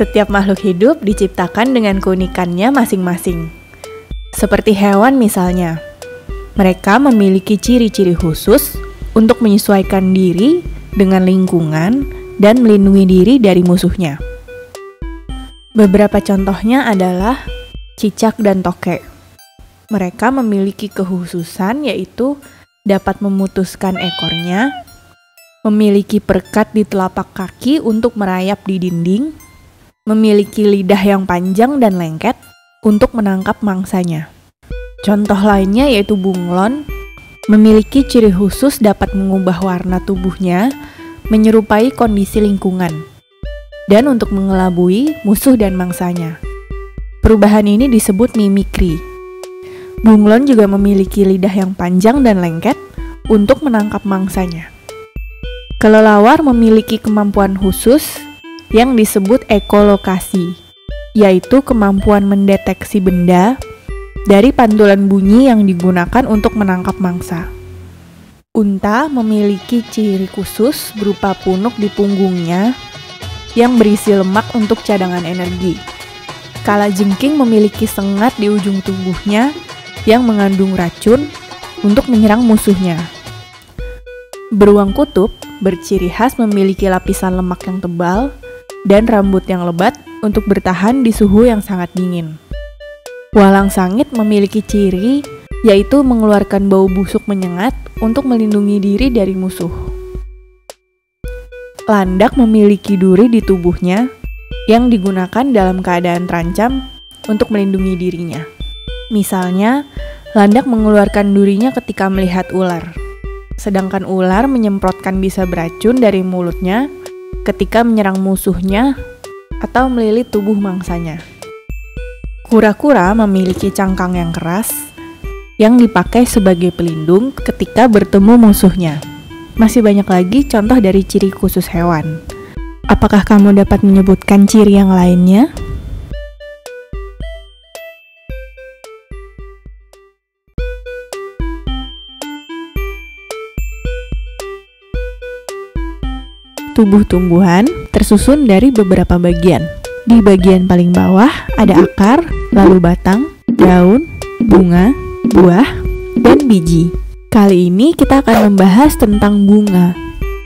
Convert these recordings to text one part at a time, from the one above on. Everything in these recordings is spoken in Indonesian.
Setiap makhluk hidup diciptakan dengan keunikannya masing-masing. Seperti hewan misalnya, mereka memiliki ciri-ciri khusus untuk menyesuaikan diri dengan lingkungan dan melindungi diri dari musuhnya. Beberapa contohnya adalah cicak dan tokek. Mereka memiliki kekhususan yaitu dapat memutuskan ekornya, memiliki perekat di telapak kaki untuk merayap di dinding, memiliki lidah yang panjang dan lengket untuk menangkap mangsanya. Contoh lainnya yaitu bunglon, memiliki ciri khusus dapat mengubah warna tubuhnya menyerupai kondisi lingkungan, dan untuk mengelabui musuh dan mangsanya. Perubahan ini disebut mimikri. Bunglon juga memiliki lidah yang panjang dan lengket untuk menangkap mangsanya. Kelelawar memiliki kemampuan khusus yang disebut ekolokasi, yaitu kemampuan mendeteksi benda dari pantulan bunyi yang digunakan untuk menangkap mangsa. Unta memiliki ciri khusus berupa punuk di punggungnya yang berisi lemak untuk cadangan energi. Kalajengking memiliki sengat di ujung tubuhnya yang mengandung racun untuk menyerang musuhnya. Beruang kutub berciri khas memiliki lapisan lemak yang tebal dan rambut yang lebat untuk bertahan di suhu yang sangat dingin. Walang sangit memiliki ciri yaitu mengeluarkan bau busuk menyengat untuk melindungi diri dari musuh. Landak memiliki duri di tubuhnya yang digunakan dalam keadaan terancam untuk melindungi dirinya. Misalnya, landak mengeluarkan durinya ketika melihat ular, sedangkan ular menyemprotkan bisa beracun dari mulutnya ketika menyerang musuhnya atau melilit tubuh mangsanya. Kura-kura memiliki cangkang yang keras yang dipakai sebagai pelindung ketika bertemu musuhnya. Masih banyak lagi contoh dari ciri khusus hewan. Apakah kamu dapat menyebutkan ciri yang lainnya? Tubuh tumbuhan tersusun dari beberapa bagian. Di bagian paling bawah ada akar, lalu batang, daun, bunga, buah, dan biji. Kali ini kita akan membahas tentang bunga.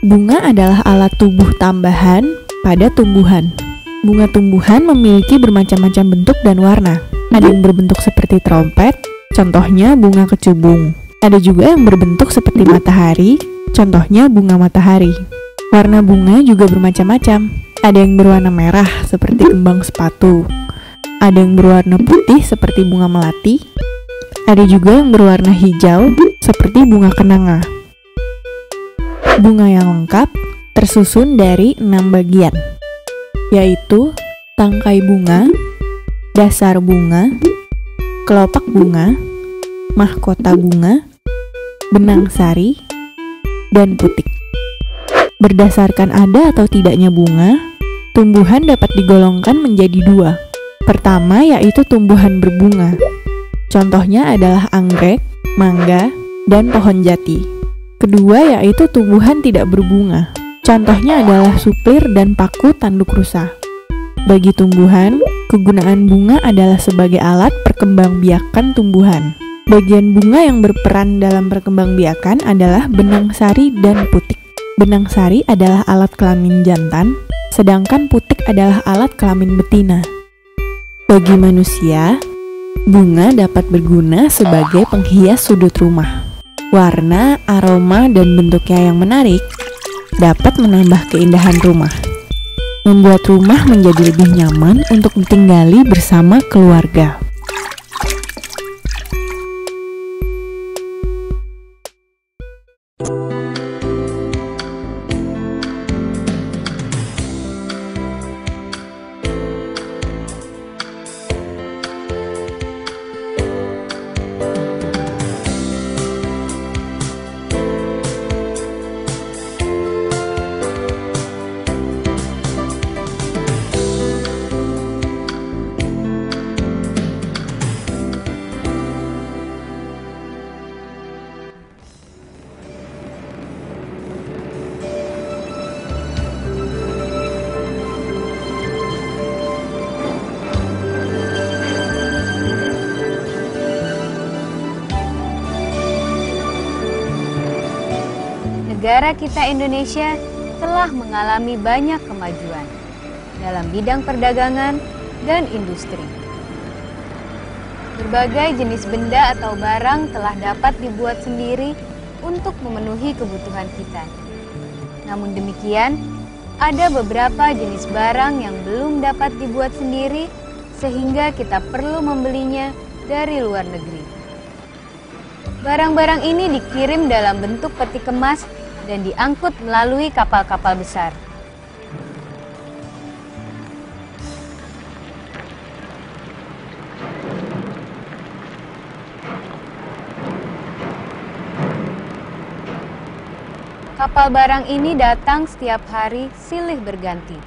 Bunga adalah alat tubuh tambahan pada tumbuhan. Bunga tumbuhan memiliki bermacam-macam bentuk dan warna. Ada yang berbentuk seperti trompet, contohnya bunga kecubung. Ada juga yang berbentuk seperti matahari, contohnya bunga matahari. Warna bunga juga bermacam-macam. Ada yang berwarna merah seperti kembang sepatu. Ada yang berwarna putih seperti bunga melati. Ada juga yang berwarna hijau seperti bunga kenanga. Bunga yang lengkap tersusun dari 6 bagian, yaitu tangkai bunga, dasar bunga, kelopak bunga, mahkota bunga, benang sari, dan putik. Berdasarkan ada atau tidaknya bunga, tumbuhan dapat digolongkan menjadi 2. Pertama yaitu tumbuhan berbunga. Contohnya adalah anggrek, mangga, dan pohon jati. Kedua yaitu tumbuhan tidak berbunga. Contohnya adalah suplir dan paku tanduk rusa. Bagi tumbuhan, kegunaan bunga adalah sebagai alat perkembangbiakan tumbuhan. Bagian bunga yang berperan dalam perkembangbiakan adalah benang sari dan putik. Benang sari adalah alat kelamin jantan, sedangkan putik adalah alat kelamin betina. Bagi manusia, bunga dapat berguna sebagai penghias sudut rumah. Warna, aroma, dan bentuknya yang menarik dapat menambah keindahan rumah, membuat rumah menjadi lebih nyaman untuk ditinggali bersama keluarga. negara kita Indonesia telah mengalami banyak kemajuan dalam bidang perdagangan dan industri. Berbagai jenis benda atau barang telah dapat dibuat sendiri untuk memenuhi kebutuhan kita. Namun demikian, ada beberapa jenis barang yang belum dapat dibuat sendiri sehingga kita perlu membelinya dari luar negeri. Barang-barang ini dikirim dalam bentuk peti kemas dan diangkut melalui kapal-kapal besar. Kapal barang ini datang setiap hari silih berganti.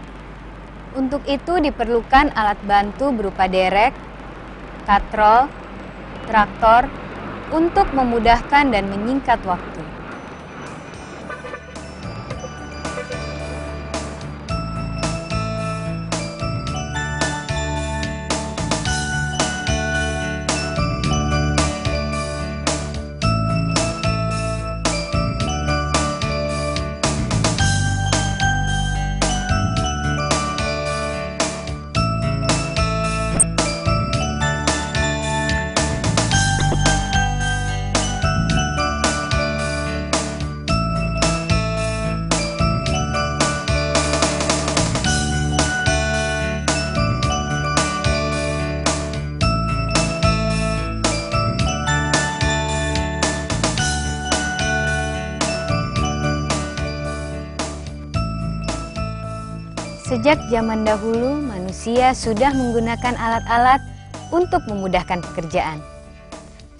Untuk itu diperlukan alat bantu berupa derek, katrol, traktor untuk memudahkan dan menyingkat waktu. Sejak zaman dahulu, manusia sudah menggunakan alat-alat untuk memudahkan pekerjaan.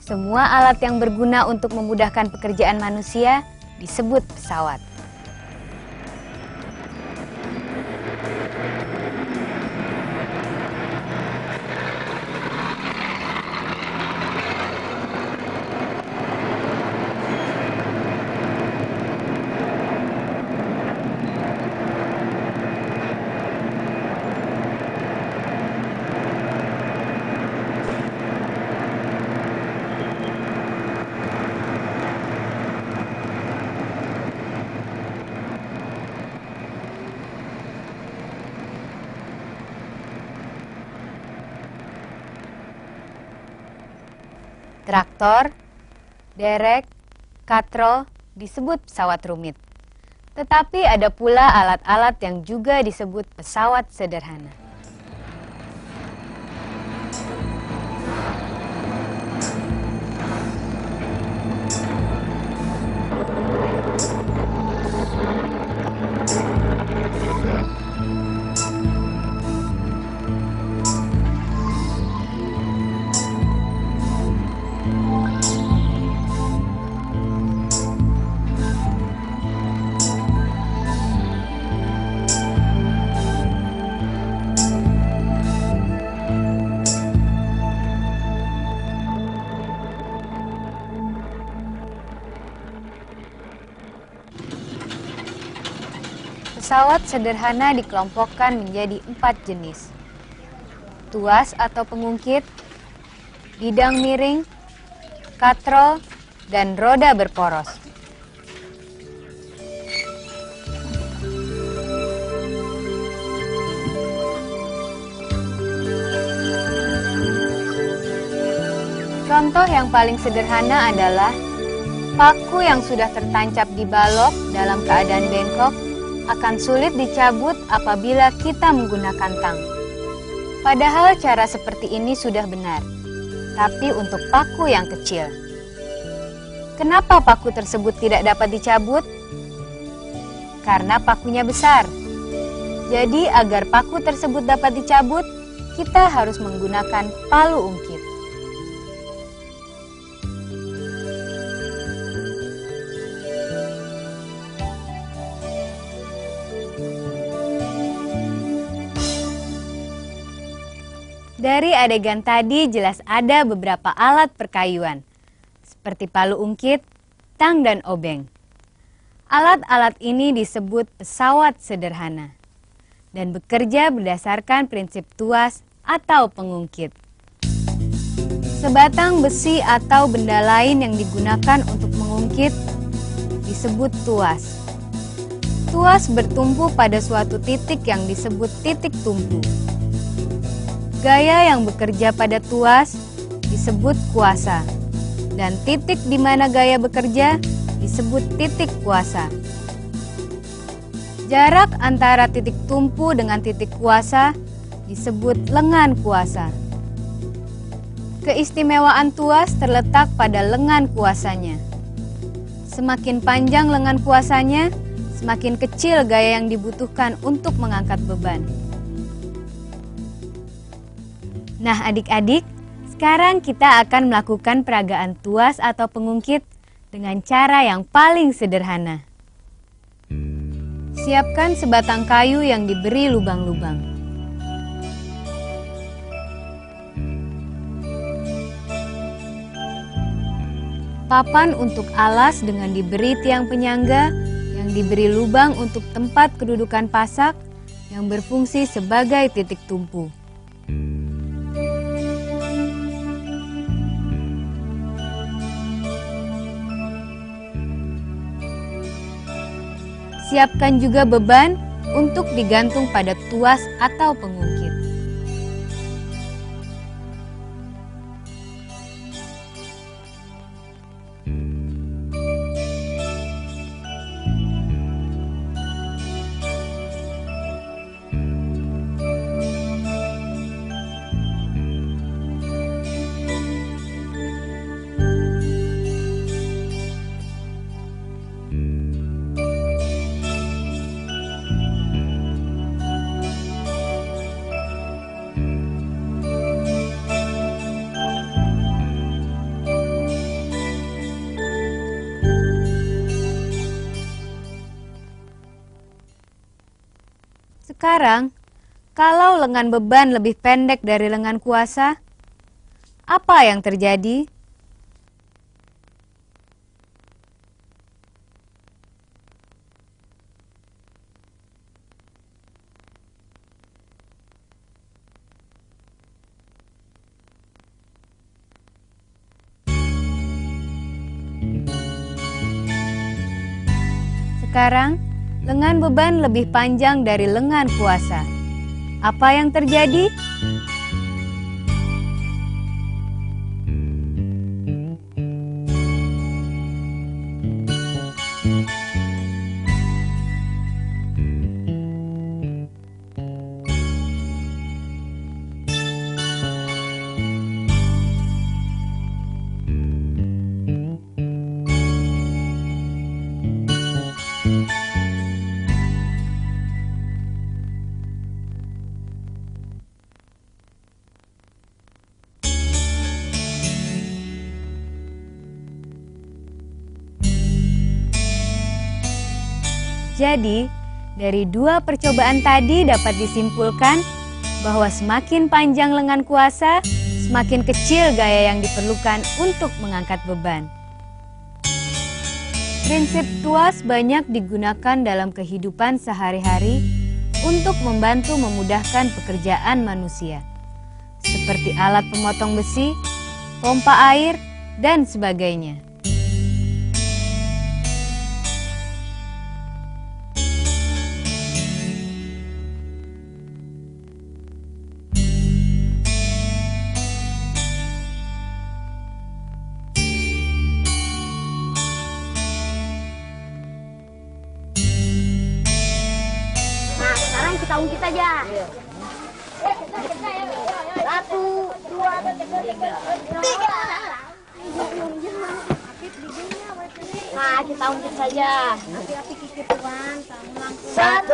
Semua alat yang berguna untuk memudahkan pekerjaan manusia disebut pesawat. Traktor, derek, katrol disebut pesawat rumit. Tetapi ada pula alat-alat yang juga disebut pesawat sederhana. Pesawat sederhana dikelompokkan menjadi 4 jenis. Tuas atau pengungkit, bidang miring, katrol, dan roda berporos. Contoh yang paling sederhana adalah paku yang sudah tertancap di balok dalam keadaan bengkok akan sulit dicabut apabila kita menggunakan tang. Padahal cara seperti ini sudah benar, tapi untuk paku yang kecil. Kenapa paku tersebut tidak dapat dicabut? Karena pakunya besar. Jadi agar paku tersebut dapat dicabut, kita harus menggunakan palu ungkit. Dari adegan tadi jelas ada beberapa alat perkayuan, seperti palu ungkit, tang, dan obeng. Alat-alat ini disebut pesawat sederhana, dan bekerja berdasarkan prinsip tuas atau pengungkit. Sebatang besi atau benda lain yang digunakan untuk mengungkit disebut tuas. Tuas bertumpu pada suatu titik yang disebut titik tumpu. Gaya yang bekerja pada tuas disebut kuasa, dan titik di mana gaya bekerja disebut titik kuasa. Jarak antara titik tumpu dengan titik kuasa disebut lengan kuasa. Keistimewaan tuas terletak pada lengan kuasanya. Semakin panjang lengan kuasanya, semakin kecil gaya yang dibutuhkan untuk mengangkat beban. Nah adik-adik, sekarang kita akan melakukan peragaan tuas atau pengungkit dengan cara yang paling sederhana. Siapkan sebatang kayu yang diberi lubang-lubang. Papan untuk alas dengan diberi tiang penyangga yang diberi lubang untuk tempat kedudukan pasak yang berfungsi sebagai titik tumpu. Siapkan juga beban untuk digantung pada tuas atau pengungkit. Sekarang, kalau lengan beban lebih pendek dari lengan kuasa, apa yang terjadi? Sekarang, lengan beban lebih panjang dari lengan kuasa. Apa yang terjadi? Jadi, dari dua percobaan tadi dapat disimpulkan bahwa semakin panjang lengan kuasa, semakin kecil gaya yang diperlukan untuk mengangkat beban. Prinsip tuas banyak digunakan dalam kehidupan sehari-hari untuk membantu memudahkan pekerjaan manusia, seperti alat pemotong besi, pompa air, dan sebagainya. Kita ungkit aja. 1, 2, 3. Nah, kita ungkit saja. 1,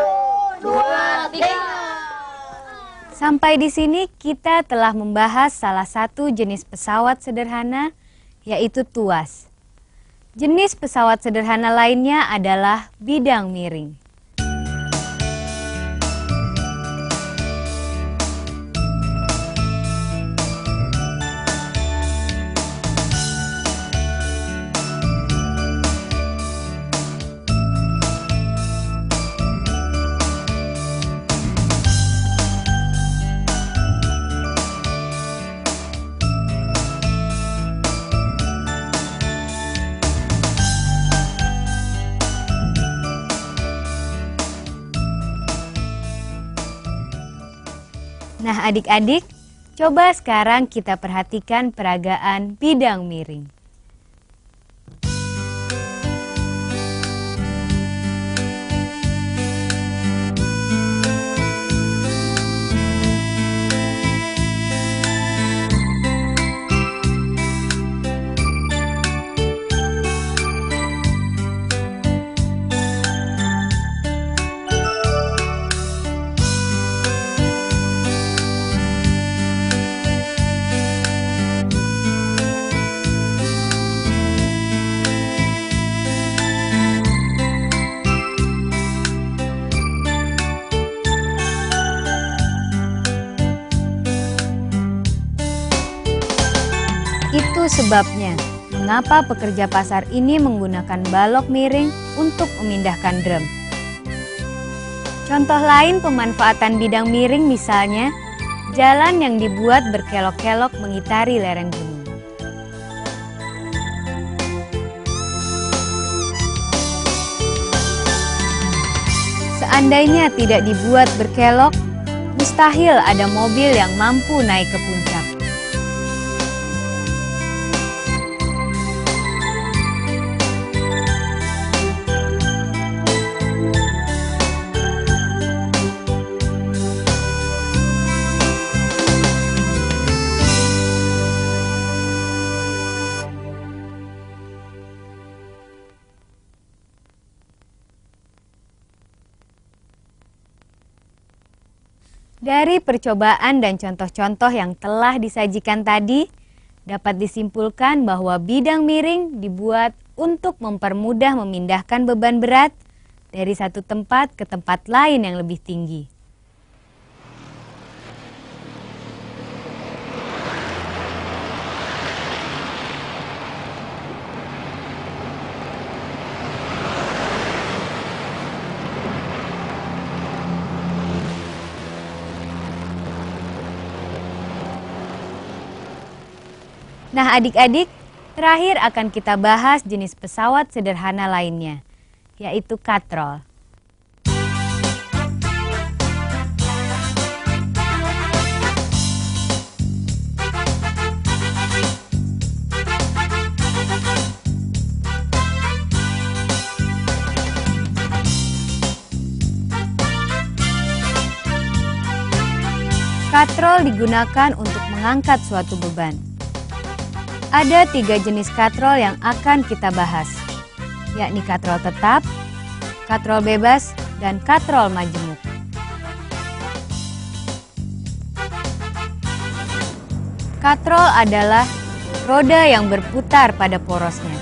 2, 3. Sampai di sini kita telah membahas salah satu jenis pesawat sederhana, yaitu tuas. Jenis pesawat sederhana lainnya adalah bidang miring. Nah adik-adik, coba sekarang kita perhatikan peragaan bidang miring. Itu sebabnya mengapa pekerja pasar ini menggunakan balok miring untuk memindahkan drum. Contoh lain pemanfaatan bidang miring misalnya, jalan yang dibuat berkelok-kelok mengitari lereng gunung. Seandainya tidak dibuat berkelok, mustahil ada mobil yang mampu naik ke puncak. Dari percobaan dan contoh-contoh yang telah disajikan tadi, dapat disimpulkan bahwa bidang miring dibuat untuk mempermudah memindahkan beban berat dari satu tempat ke tempat lain yang lebih tinggi. Nah adik-adik, terakhir akan kita bahas jenis pesawat sederhana lainnya, yaitu katrol. Katrol digunakan untuk mengangkat suatu beban. Ada 3 jenis katrol yang akan kita bahas, yakni katrol tetap, katrol bebas, dan katrol majemuk. Katrol adalah roda yang berputar pada porosnya.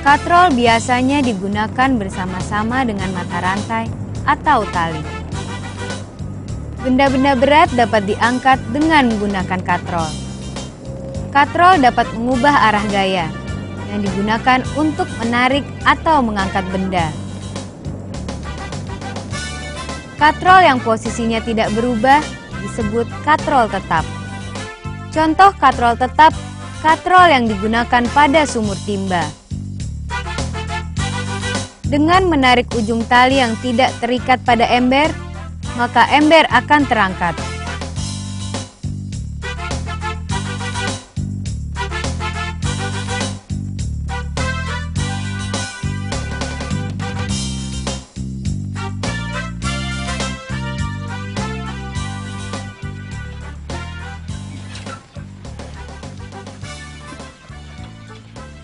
Katrol biasanya digunakan bersama-sama dengan mata rantai atau tali. Benda-benda berat dapat diangkat dengan menggunakan katrol. Katrol dapat mengubah arah gaya yang digunakan untuk menarik atau mengangkat benda. Katrol yang posisinya tidak berubah disebut katrol tetap. Contoh katrol tetap, katrol yang digunakan pada sumur timba. Dengan menarik ujung tali yang tidak terikat pada ember, maka ember akan terangkat.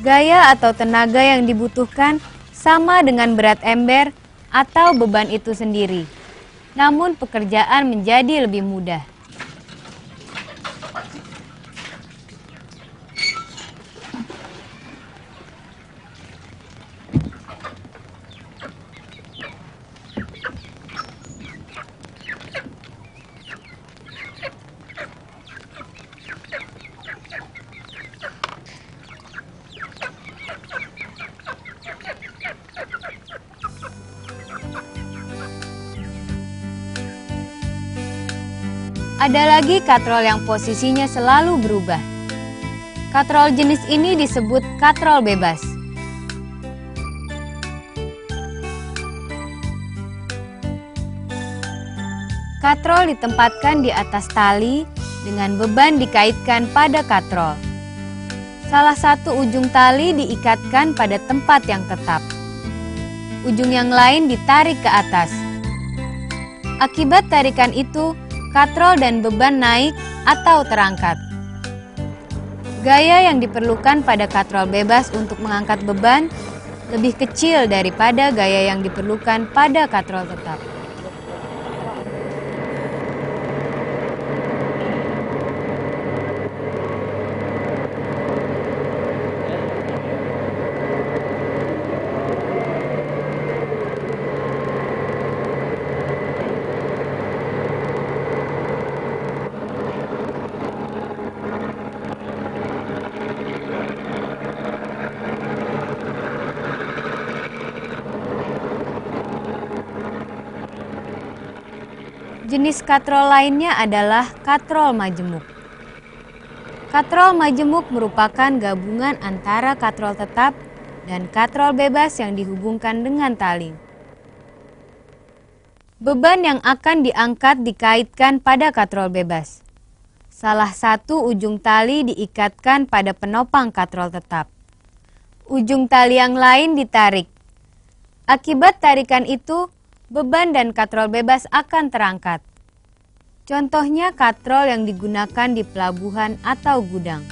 Gaya atau tenaga yang dibutuhkan sama dengan berat ember atau beban itu sendiri. Namun pekerjaan menjadi lebih mudah. Ada lagi katrol yang posisinya selalu berubah. Katrol jenis ini disebut katrol bebas. Katrol ditempatkan di atas tali dengan beban dikaitkan pada katrol. Salah satu ujung tali diikatkan pada tempat yang tetap. Ujung yang lain ditarik ke atas. Akibat tarikan itu, katrol dan beban naik atau terangkat. Gaya yang diperlukan pada katrol bebas untuk mengangkat beban lebih kecil daripada gaya yang diperlukan pada katrol tetap. Jenis katrol lainnya adalah katrol majemuk. Katrol majemuk merupakan gabungan antara katrol tetap dan katrol bebas yang dihubungkan dengan tali. Beban yang akan diangkat dikaitkan pada katrol bebas. Salah satu ujung tali diikatkan pada penopang katrol tetap. Ujung tali yang lain ditarik. Akibat tarikan itu, beban dan katrol bebas akan terangkat. Contohnya katrol yang digunakan di pelabuhan atau gudang.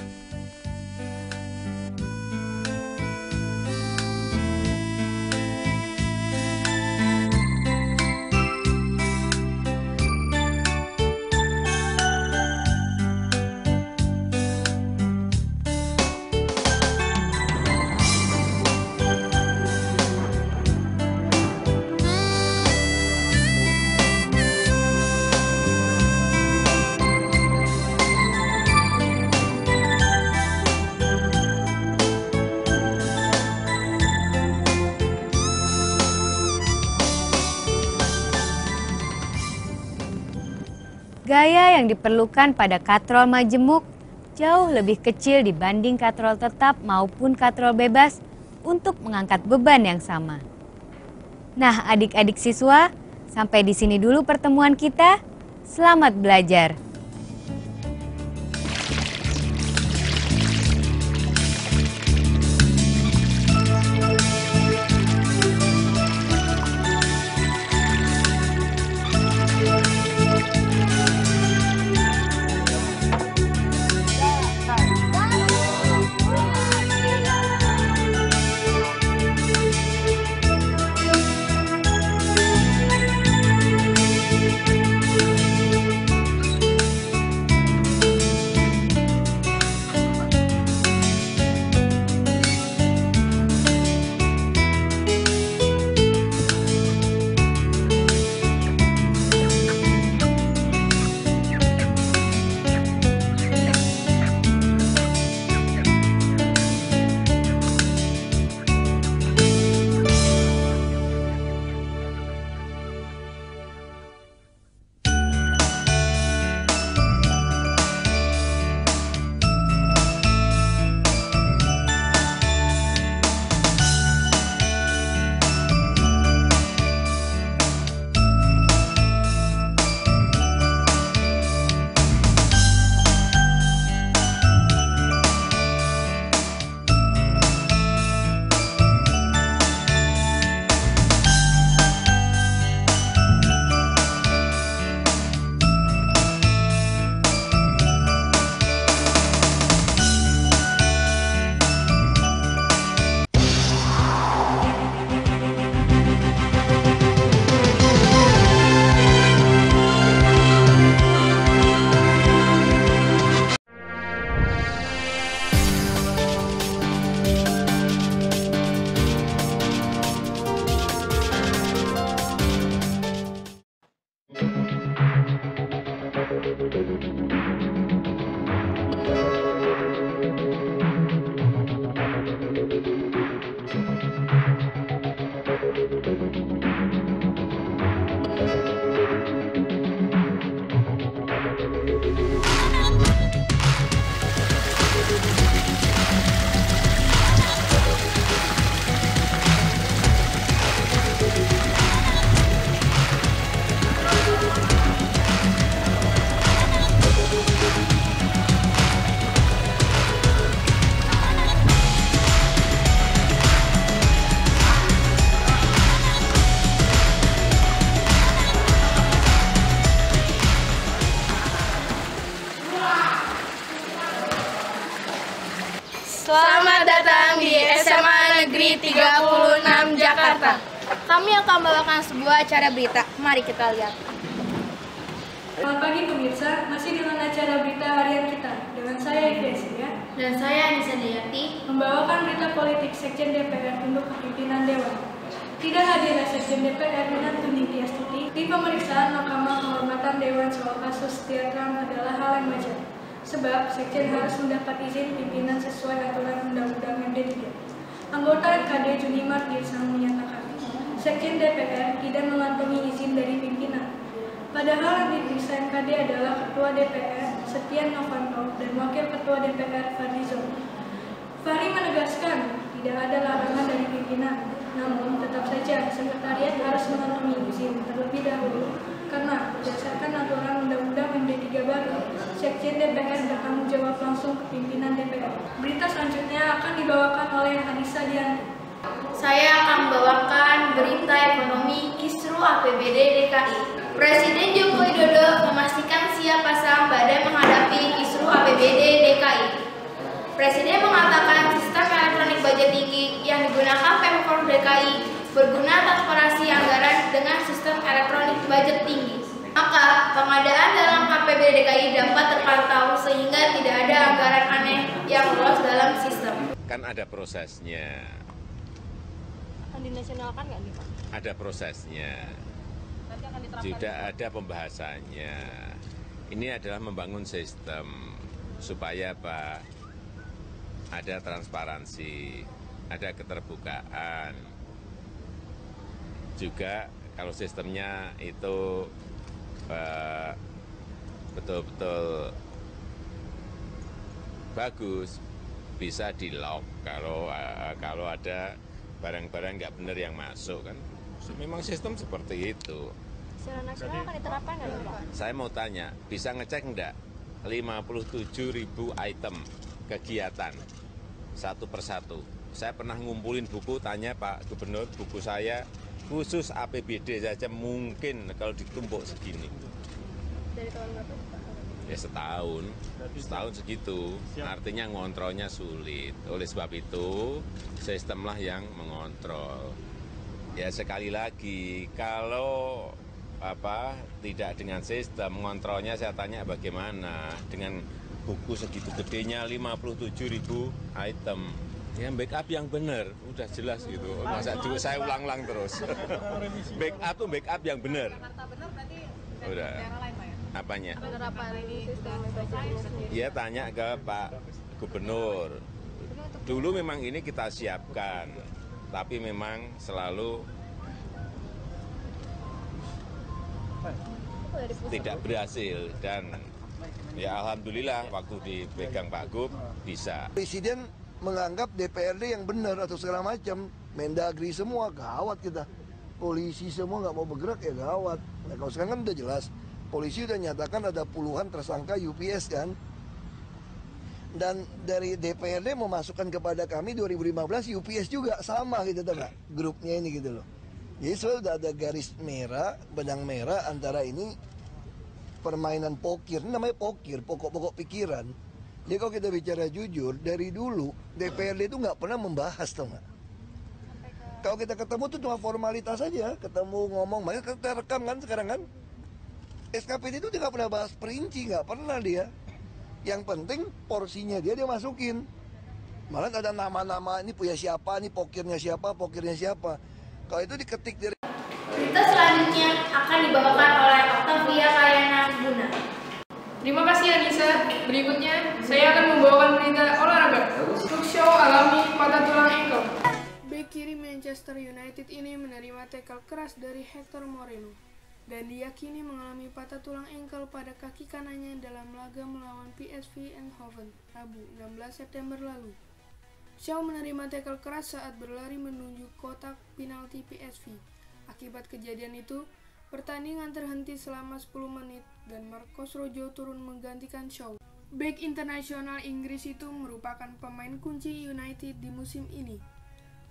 Gaya yang diperlukan pada katrol majemuk jauh lebih kecil dibanding katrol tetap maupun katrol bebas untuk mengangkat beban yang sama. Nah, adik-adik siswa, sampai di sini dulu pertemuan kita. Selamat belajar. Selamat datang di SMA Negeri 36 Jakarta. Kami akan membawakan sebuah acara berita. Mari kita lihat. Selamat pagi pemirsa, masih dengan acara berita harian kita. Dengan saya Ivy ya. Dan saya Anissa Dayati. Membawakan berita politik Sekjen DPR untuk kepimpinan Dewan. Tidak hadirnya Sekjen DPR dengan Tuning Tiastuti di pemeriksaan Mahkamah Kehormatan Dewan soal kasus Setia Trump adalah hal yang wajar. Sebab Sekjen harus mendapat izin pimpinan sesuai aturan Undang-Undang MD3. Anggota MKD Junimar Girsang menyatakan, Sekjen DPR tidak mengantongi izin dari pimpinan. Padahal yang diperiksa MKD adalah Ketua DPR Setia Novanto dan Wakil Ketua DPR Fadlizon. Fahri menegaskan tidak ada larangan dari pimpinan, namun tetap saja sekretariat harus mengantongi izin terlebih dahulu karena berdasarkan aturan Undang-Undang MD3 baru, Sekjen DPR bertanggung jawab langsung ke pimpinan DPR. Berita selanjutnya akan dibawakan oleh Anissa Dianti. Saya akan membawakan berita ekonomi kisru APBD DKI. Presiden Joko Widodo memastikan siap pasang badai menghadapi kisru APBD DKI. Presiden mengatakan sistem elektronik budget tinggi yang digunakan Pemprov DKI berguna transparansi anggaran dengan sistem elektronik budget tinggi. Maka pengadaan dalam APBD DKI dapat terpantau sehingga tidak ada anggaran aneh yang lolos dalam sistem. Kan ada prosesnya. Akan dinasionalkan nggak nih Pak? Ada prosesnya. Tidak ada pembahasannya. Ini adalah membangun sistem supaya apa? Ada transparansi, ada keterbukaan. Juga kalau sistemnya itu betul-betul bagus, bisa di-lock kalau ada barang-barang nggak benar yang masuk kan. Memang sistem seperti itu. Secara nasional akan diterapkan nggak nih Pak? Saya mau tanya, bisa ngecek enggak 57.000 item kegiatan satu persatu. Saya pernah ngumpulin buku, tanya Pak Gubernur, buku saya khusus APBD saja mungkin kalau ditumpuk segini. Dari tahun berapa Pak? Ya setahun segitu. Artinya ngontrolnya sulit. Oleh sebab itu, sistemlah yang mengontrol. Ya sekali lagi, kalau tidak dengan sistem mengontrolnya, saya tanya bagaimana dengan buku segitu gedenya 57.000 item. Ya backup yang benar, udah jelas gitu. Masa dulu saya ulang-ulang terus. Backup tuh backup yang benar. Udah. Apanya? Penerapan sistem budget. Ya tanya ke Pak Gubernur. Dulu memang ini kita siapkan, tapi memang selalu tidak berhasil dan ya alhamdulillah waktu dipegang Pak Gub bisa. Presiden menganggap DPRD yang benar atau segala macam, Mendagri semua gawat kita. Polisi semua nggak mau bergerak ya gawat. Nah kalau sekarang kan udah jelas, polisi udah nyatakan ada puluhan tersangka UPS kan. Dan dari DPRD memasukkan kepada kami 2015 UPS juga sama gitu tuh Pak, grupnya ini gitu loh. Jadi sudah ada garis merah, benang merah antara ini permainan pokir, ini namanya pokir, pokok-pokok pikiran. Jadi kalau kita bicara jujur, dari dulu DPRD itu nggak pernah membahas tau nggak. Kalau kita ketemu tuh cuma formalitas saja, ketemu ngomong, makanya kita rekam kan sekarang kan. SKPD itu dia nggak pernah bahas perinci, nggak pernah dia. Yang penting porsinya dia masukin. Malah ada nama-nama ini punya siapa, ini pokirnya siapa. Kalau itu diketik dari. Berita selanjutnya akan dibawakan oleh Octavia Kayana Guna. Terima kasih Anissa. Berikutnya saya akan membawakan berita olahraga. Talk show alami patah tulang engkel. Bek kiri Manchester United ini menerima tackle keras dari Hector Moreno dan diyakini mengalami patah tulang engkel pada kaki kanannya dalam laga melawan PSV Eindhoven Rabu 16 September lalu. Shaw menerima tackle keras saat berlari menuju kotak penalti PSV. Akibat kejadian itu, pertandingan terhenti selama 10 menit dan Marcos Rojo turun menggantikan Shaw. Bek internasional Inggris itu merupakan pemain kunci United di musim ini.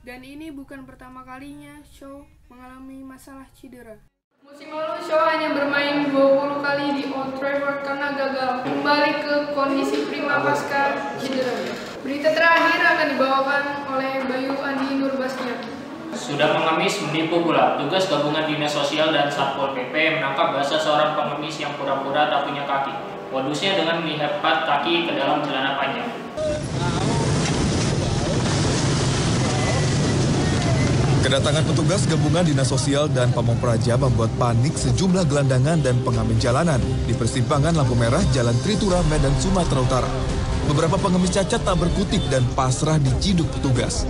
Dan ini bukan pertama kalinya Shaw mengalami masalah cedera. Musim lalu Shaw hanya bermain 20 kali di Old Trafford karena gagal kembali ke kondisi prima pasca cedera. Berita terakhir akan dibawakan oleh Bayu Andi Nurbastian. Sudah mengemis menipu pula. Tugas gabungan Dinas Sosial dan Satpol PP menangkap basah seorang pengemis yang pura-pura tak punya kaki. Modusnya dengan melipat kaki ke dalam celana panjang. Kedatangan petugas gabungan Dinas Sosial dan Pamong Praja membuat panik sejumlah gelandangan dan pengamen jalanan di persimpangan lampu merah Jalan Tritura, Medan, Sumatera Utara. Beberapa pengemis cacat tak berkutik dan pasrah diciduk petugas.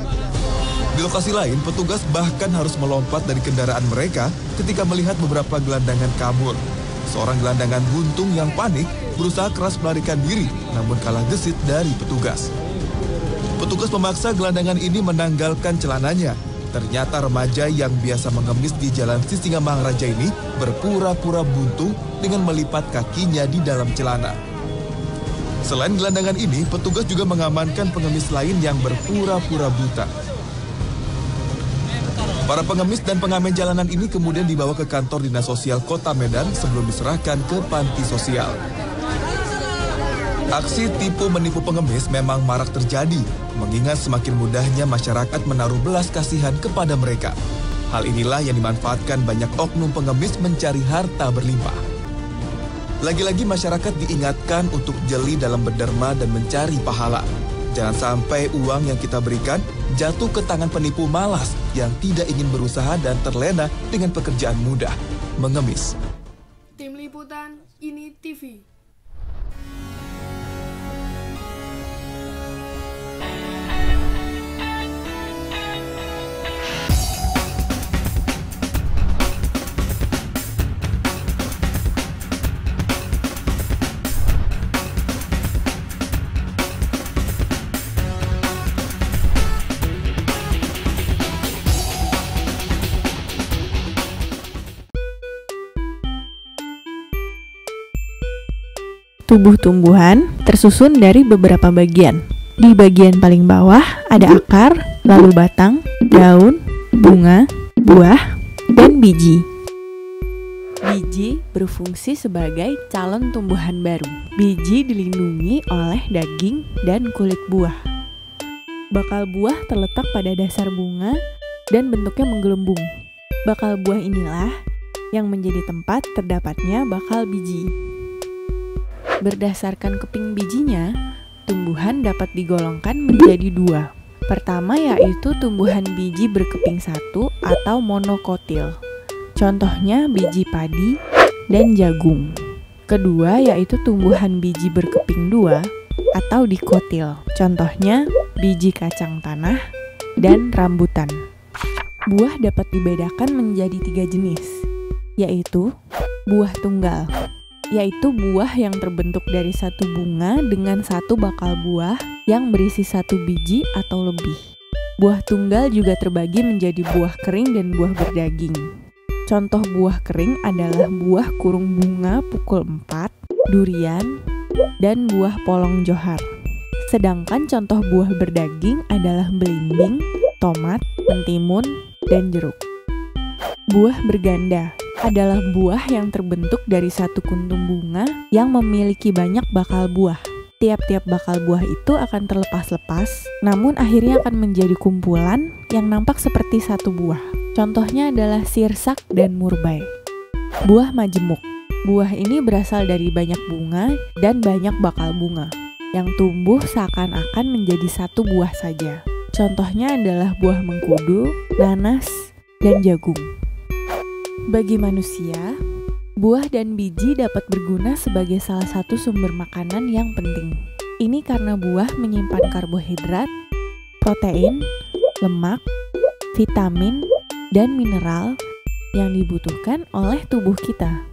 Di lokasi lain, petugas bahkan harus melompat dari kendaraan mereka ketika melihat beberapa gelandangan kabur. Seorang gelandangan buntung yang panik berusaha keras melarikan diri, namun kalah gesit dari petugas. Petugas memaksa gelandangan ini menanggalkan celananya. Ternyata remaja yang biasa mengemis di Jalan Sisingamangaraja ini berpura-pura buntung dengan melipat kakinya di dalam celana. Selain gelandangan ini, petugas juga mengamankan pengemis lain yang berpura-pura buta. Para pengemis dan pengamen jalanan ini kemudian dibawa ke kantor Dinas Sosial Kota Medan sebelum diserahkan ke panti sosial. Aksi tipu menipu pengemis memang marak terjadi, mengingat semakin mudahnya masyarakat menaruh belas kasihan kepada mereka. Hal inilah yang dimanfaatkan banyak oknum pengemis mencari harta berlimpah. Lagi-lagi masyarakat diingatkan untuk jeli dalam berderma dan mencari pahala. Jangan sampai uang yang kita berikan jatuh ke tangan penipu malas yang tidak ingin berusaha dan terlena dengan pekerjaan mudah, mengemis. Tim Liputan Ini TV. Tubuh tumbuhan tersusun dari beberapa bagian. Di bagian paling bawah ada akar, lalu batang, daun, bunga, buah, dan biji. Biji berfungsi sebagai calon tumbuhan baru. Biji dilindungi oleh daging dan kulit buah. Bakal buah terletak pada dasar bunga dan bentuknya menggelembung. Bakal buah inilah yang menjadi tempat terdapatnya bakal biji. Berdasarkan keping bijinya, tumbuhan dapat digolongkan menjadi dua. Pertama yaitu tumbuhan biji berkeping satu atau monokotil. Contohnya biji padi dan jagung. Kedua yaitu tumbuhan biji berkeping dua atau dikotil. Contohnya biji kacang tanah dan rambutan. Buah dapat dibedakan menjadi 3 jenis, yaitu buah tunggal, yaitu buah yang terbentuk dari satu bunga dengan satu bakal buah yang berisi satu biji atau lebih. Buah tunggal juga terbagi menjadi buah kering dan buah berdaging. Contoh buah kering adalah buah kurung bunga pukul 4, durian, dan buah polong johar. Sedangkan contoh buah berdaging adalah belimbing, tomat, mentimun, dan jeruk. Buah berganda adalah buah yang terbentuk dari satu kuntum bunga yang memiliki banyak bakal buah. Tiap-tiap bakal buah itu akan terlepas-lepas, namun akhirnya akan menjadi kumpulan yang nampak seperti satu buah. Contohnya adalah sirsak dan murbei. Buah majemuk. Buah ini berasal dari banyak bunga dan banyak bakal bunga yang tumbuh seakan-akan menjadi satu buah saja. Contohnya adalah buah mengkudu, nanas, dan jagung. Bagi manusia, buah dan biji dapat berguna sebagai salah satu sumber makanan yang penting. Ini karena buah menyimpan karbohidrat, protein, lemak, vitamin, dan mineral yang dibutuhkan oleh tubuh kita.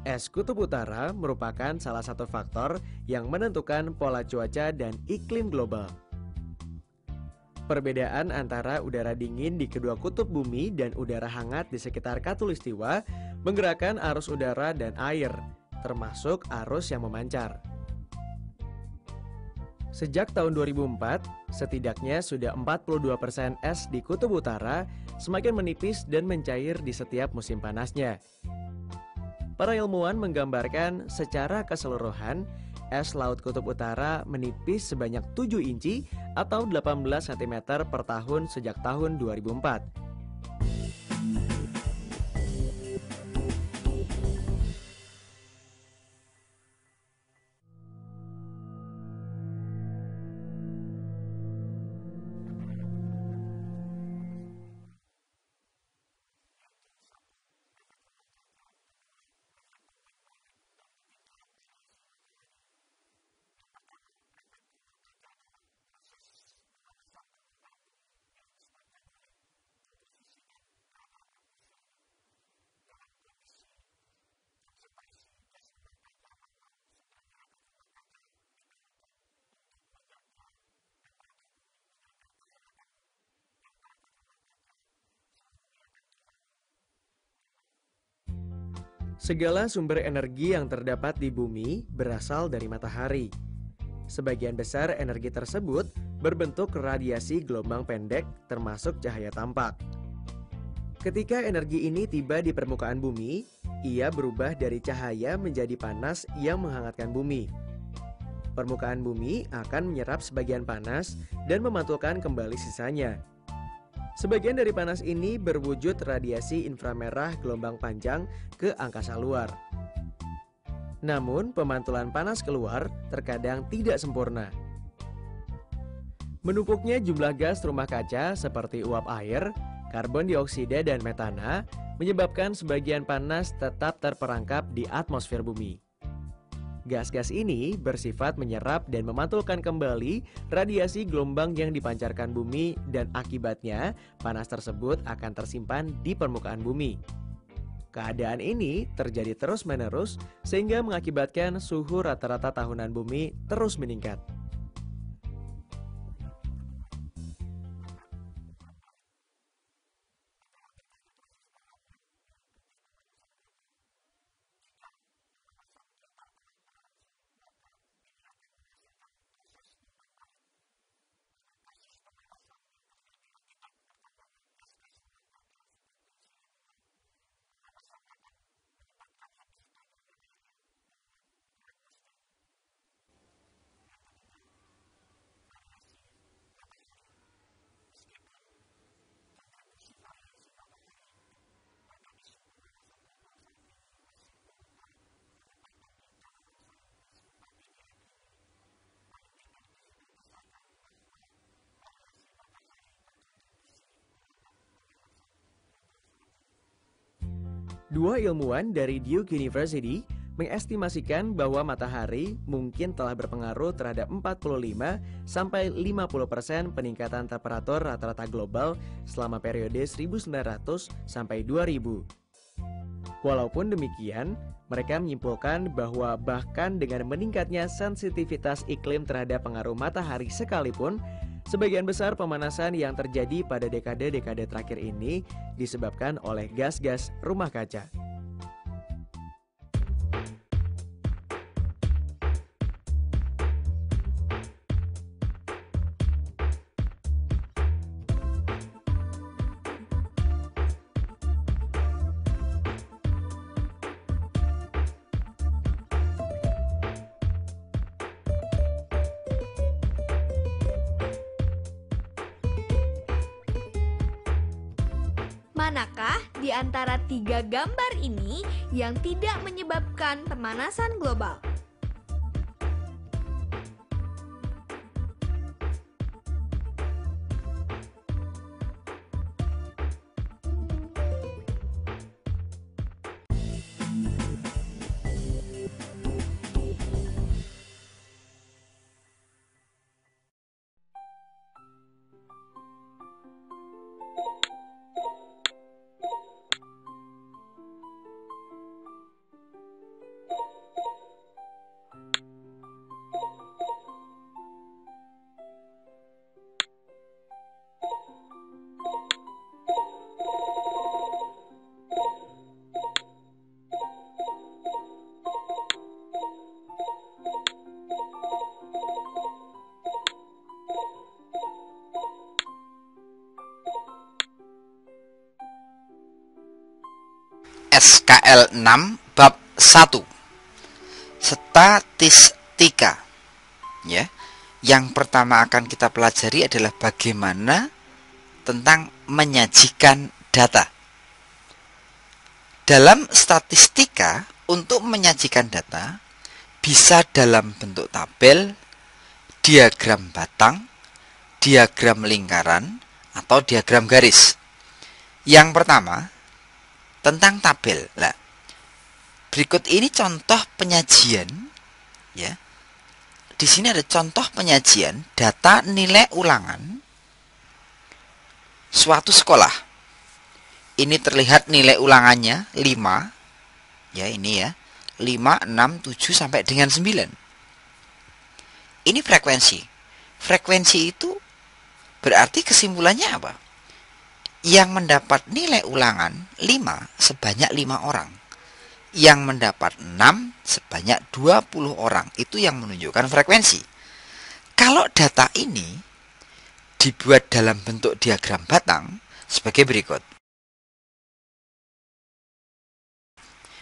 Es kutub utara merupakan salah satu faktor yang menentukan pola cuaca dan iklim global. Perbedaan antara udara dingin di kedua kutub bumi dan udara hangat di sekitar khatulistiwa menggerakkan arus udara dan air, termasuk arus yang memancar. Sejak tahun 2004, setidaknya sudah 42% es di kutub utara semakin menipis dan mencair di setiap musim panasnya. Para ilmuwan menggambarkan secara keseluruhan, es laut kutub utara menipis sebanyak 7 inci atau 18 cm per tahun sejak tahun 2004. Segala sumber energi yang terdapat di bumi berasal dari matahari. Sebagian besar energi tersebut berbentuk radiasi gelombang pendek termasuk cahaya tampak. Ketika energi ini tiba di permukaan bumi, ia berubah dari cahaya menjadi panas yang menghangatkan bumi. Permukaan bumi akan menyerap sebagian panas dan memantulkan kembali sisanya. Sebagian dari panas ini berwujud radiasi inframerah gelombang panjang ke angkasa luar. Namun, pemantulan panas keluar terkadang tidak sempurna. Menumpuknya jumlah gas rumah kaca seperti uap air, karbon dioksida, dan metana menyebabkan sebagian panas tetap terperangkap di atmosfer bumi. Gas-gas ini bersifat menyerap dan memantulkan kembali radiasi gelombang yang dipancarkan bumi dan akibatnya panas tersebut akan tersimpan di permukaan bumi. Keadaan ini terjadi terus-menerus sehingga mengakibatkan suhu rata-rata tahunan bumi terus meningkat. Dua ilmuwan dari Duke University mengestimasikan bahwa matahari mungkin telah berpengaruh terhadap 45-50% peningkatan temperatur rata-rata global selama periode 1900 sampai 2000. Walaupun demikian, mereka menyimpulkan bahwa bahkan dengan meningkatnya sensitivitas iklim terhadap pengaruh matahari sekalipun, sebagian besar pemanasan yang terjadi pada dekade-dekade terakhir ini disebabkan oleh gas-gas rumah kaca. Manakah di antara tiga gambar ini yang tidak menyebabkan pemanasan global? SKL 6 bab 1. Statistika. Ya. Yang pertama akan kita pelajari adalah bagaimana tentang menyajikan data. Dalam statistika, untuk menyajikan data bisa dalam bentuk tabel, diagram batang, diagram lingkaran, atau diagram garis. Yang pertama, tentang tabel. Nah, berikut ini contoh penyajian, ya. Di sini ada contoh penyajian data nilai ulangan suatu sekolah. Ini terlihat nilai ulangannya 5. Ya, ini ya. 5, 6, 7 sampai dengan 9. Ini frekuensi. Frekuensi itu berarti kesimpulannya apa? Yang mendapat nilai ulangan 5 sebanyak 5 orang. Yang mendapat 6 sebanyak 20 orang. Itu yang menunjukkan frekuensi. Kalau data ini dibuat dalam bentuk diagram batang sebagai berikut.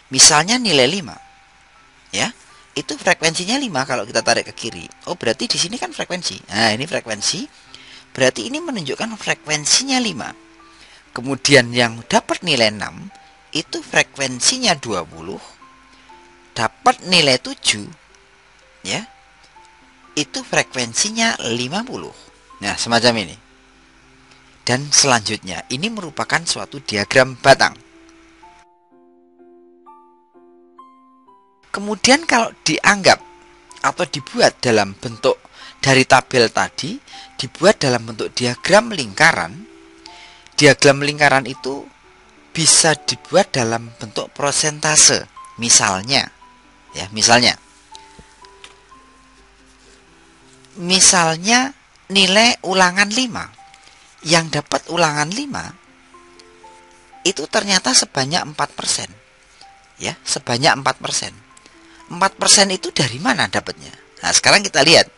Misalnya nilai 5. Ya, itu frekuensinya 5 kalau kita tarik ke kiri. Oh, berarti di sini kan frekuensi. Nah, ini frekuensi. Berarti ini menunjukkan frekuensinya 5. Kemudian yang dapat nilai 6 itu frekuensinya 20, dapat nilai 7, ya, itu frekuensinya 50. Nah, semacam ini. Dan selanjutnya, ini merupakan suatu diagram batang. Kemudian kalau dianggap atau dibuat dalam bentuk dari tabel tadi, dibuat dalam bentuk diagram lingkaran. Diagram lingkaran itu bisa dibuat dalam bentuk persentase. Misalnya, ya, misalnya nilai ulangan 5. Yang dapat ulangan 5 itu ternyata sebanyak 4%. Ya, sebanyak 4%. 4% itu dari mana dapatnya? Nah, sekarang kita lihat.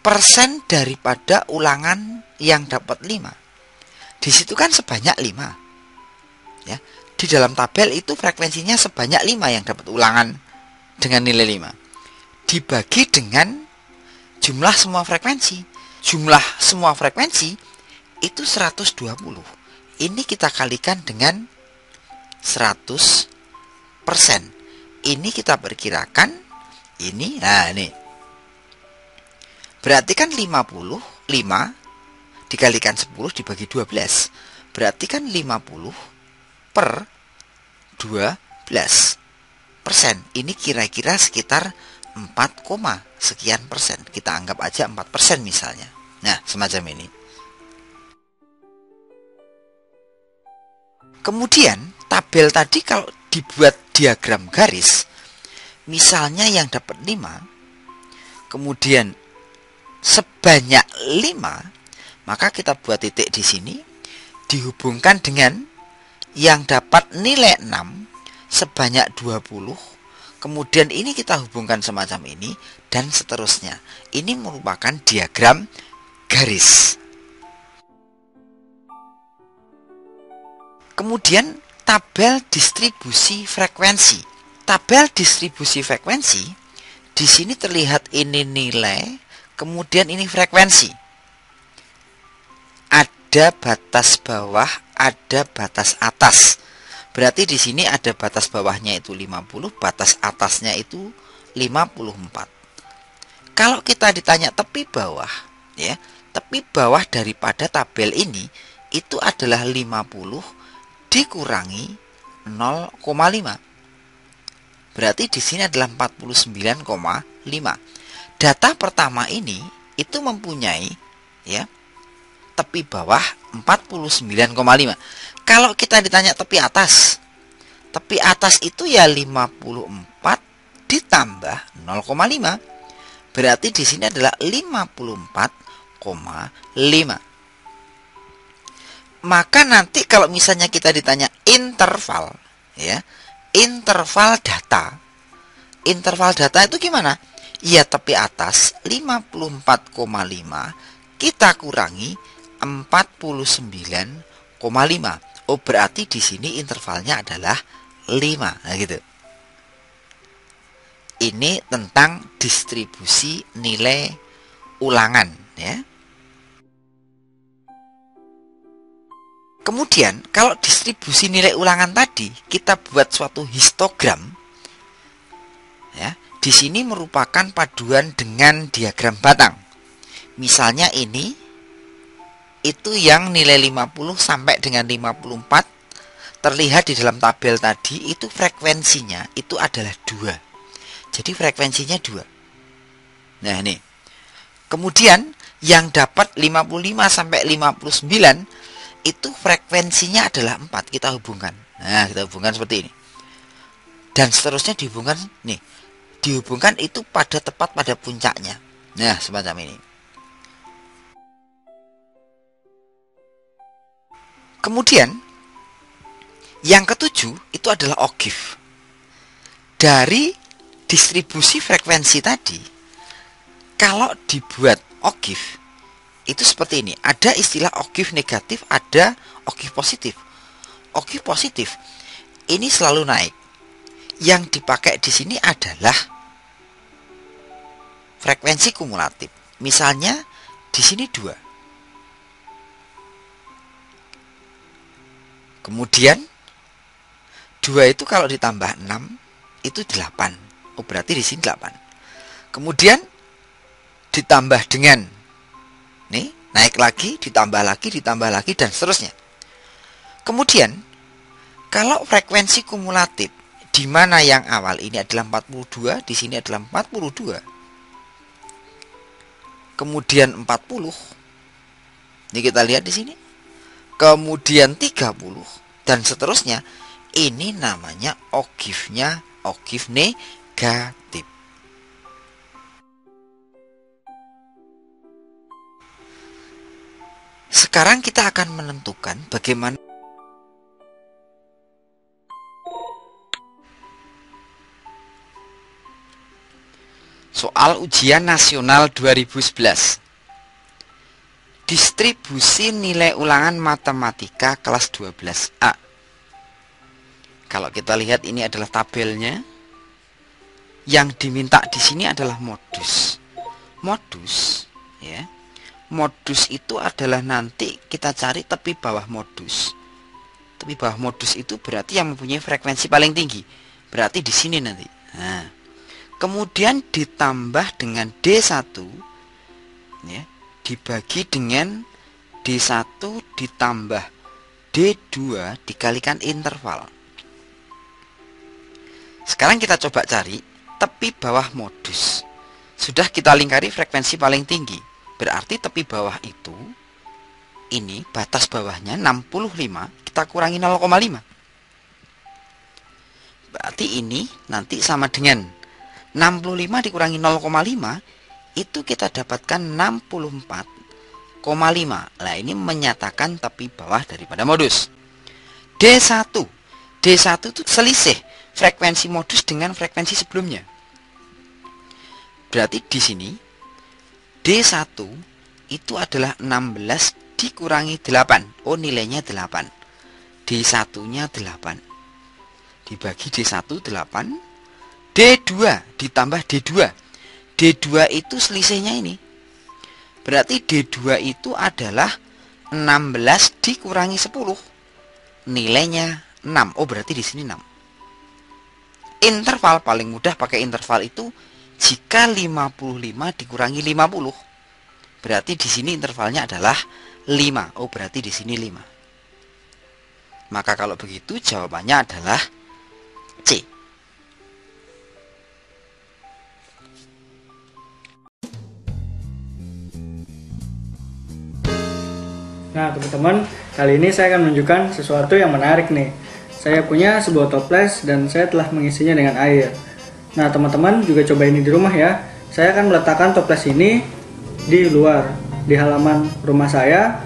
Persen daripada ulangan yang dapat 5. Di situ kan sebanyak 5. Ya, di dalam tabel itu frekuensinya sebanyak 5 yang dapat ulangan dengan nilai 5. Dibagi dengan jumlah semua frekuensi. Jumlah semua frekuensi itu 120. Ini kita kalikan dengan 100%. Ini kita perkirakan ini. Nah, ini. Berarti kan 55 dikalikan 10 dibagi 12. Berarti kan 50 per 12%. Ini kira-kira sekitar 4, sekian persen. Kita anggap aja 4% misalnya. Nah, semacam ini. Kemudian tabel tadi kalau dibuat diagram garis, misalnya yang dapat 5, kemudian sebanyak 5, maka kita buat titik di sini, dihubungkan dengan yang dapat nilai 6 sebanyak 20, kemudian ini kita hubungkan semacam ini, dan seterusnya. Ini merupakan diagram garis. Kemudian tabel distribusi frekuensi. Tabel distribusi frekuensi, di sini terlihat ini nilai, kemudian ini frekuensi. Ada batas bawah, ada batas atas. Berarti di sini ada batas bawahnya itu 50, batas atasnya itu 54. Kalau kita ditanya tepi bawah, ya, tepi bawah daripada tabel ini itu adalah 50 dikurangi 0,5. Berarti di sini adalah 49,5. Data pertama ini itu mempunyai, ya, tepi bawah 49,5. Kalau kita ditanya tepi atas itu ya 54 ditambah 0,5. Berarti di sini adalah 54,5. Maka nanti kalau misalnya kita ditanya interval, ya, interval data. Interval data itu gimana? Ya, tepi atas 54,5 kita kurangi 49,5. Oh, berarti di sini intervalnya adalah 5. Nah, gitu. Ini tentang distribusi nilai ulangan, ya. Kemudian, kalau distribusi nilai ulangan tadi kita buat suatu histogram, ya, di sini merupakan paduan dengan diagram batang. Misalnya ini, itu yang nilai 50 sampai dengan 54 terlihat di dalam tabel tadi, itu frekuensinya itu adalah 2. Jadi frekuensinya 2. Nah, ini. Kemudian yang dapat 55 sampai 59 itu frekuensinya adalah 4. Kita hubungkan. Nah, kita hubungkan seperti ini. Dan seterusnya dihubungkan nih. Dihubungkan itu tepat pada puncaknya. Nah, semacam ini. Kemudian yang ketujuh itu adalah ogive. Dari distribusi frekuensi tadi, kalau dibuat ogive itu seperti ini. Ada istilah ogive negatif, ada ogive positif. Ogive positif ini selalu naik. Yang dipakai di sini adalah frekuensi kumulatif. Misalnya di sini 2. Kemudian 2 itu kalau ditambah 6 itu 8. Oh, berarti di sini 8. Kemudian ditambah dengan nih, naik lagi, ditambah lagi, dan seterusnya. Kemudian kalau frekuensi kumulatif di mana yang awal ini adalah 42, di sini adalah 42. Kemudian 40. Ini kita lihat di sini. Kemudian 30 dan seterusnya. Ini namanya ogive-nya ogive negatif. Sekarang kita akan menentukan bagaimana soal ujian nasional 2011. Distribusi nilai ulangan matematika kelas 12A. Kalau kita lihat ini adalah tabelnya. Yang diminta di sini adalah modus. Modus, ya. Modus itu adalah nanti kita cari tepi bawah modus. Tepi bawah modus itu berarti yang mempunyai frekuensi paling tinggi. Berarti di sini nanti. Nah, kemudian ditambah dengan D1, ya, dibagi dengan D1 ditambah D2 dikalikan interval. Sekarang kita coba cari tepi bawah modus. Sudah kita lingkari frekuensi paling tinggi. Berarti tepi bawah itu, ini batas bawahnya 65, kita kurangi 0,5. Berarti ini nanti sama dengan 65 dikurangi 0,5, itu kita dapatkan 64,5. Nah, ini menyatakan tepi bawah daripada modus. D1. D1 itu selisih frekuensi modus dengan frekuensi sebelumnya. Berarti di sini D1 itu adalah 16 dikurangi 8. Oh, nilainya 8. D1-nya 8. Dibagi D1 8. D2 ditambah D2. D2 itu selisihnya ini. Berarti D2 itu adalah 16 dikurangi 10. Nilainya 6. Oh, berarti di sini 6. Interval paling mudah pakai interval itu jika 55 dikurangi 50. Berarti di sini intervalnya adalah 5. Oh, berarti di sini 5. Maka kalau begitu jawabannya adalah C. Nah, teman-teman, kali ini saya akan menunjukkan sesuatu yang menarik nih. Saya punya sebuah toples dan saya telah mengisinya dengan air. Nah, teman-teman juga coba ini di rumah ya. Saya akan meletakkan toples ini di luar, di halaman rumah saya,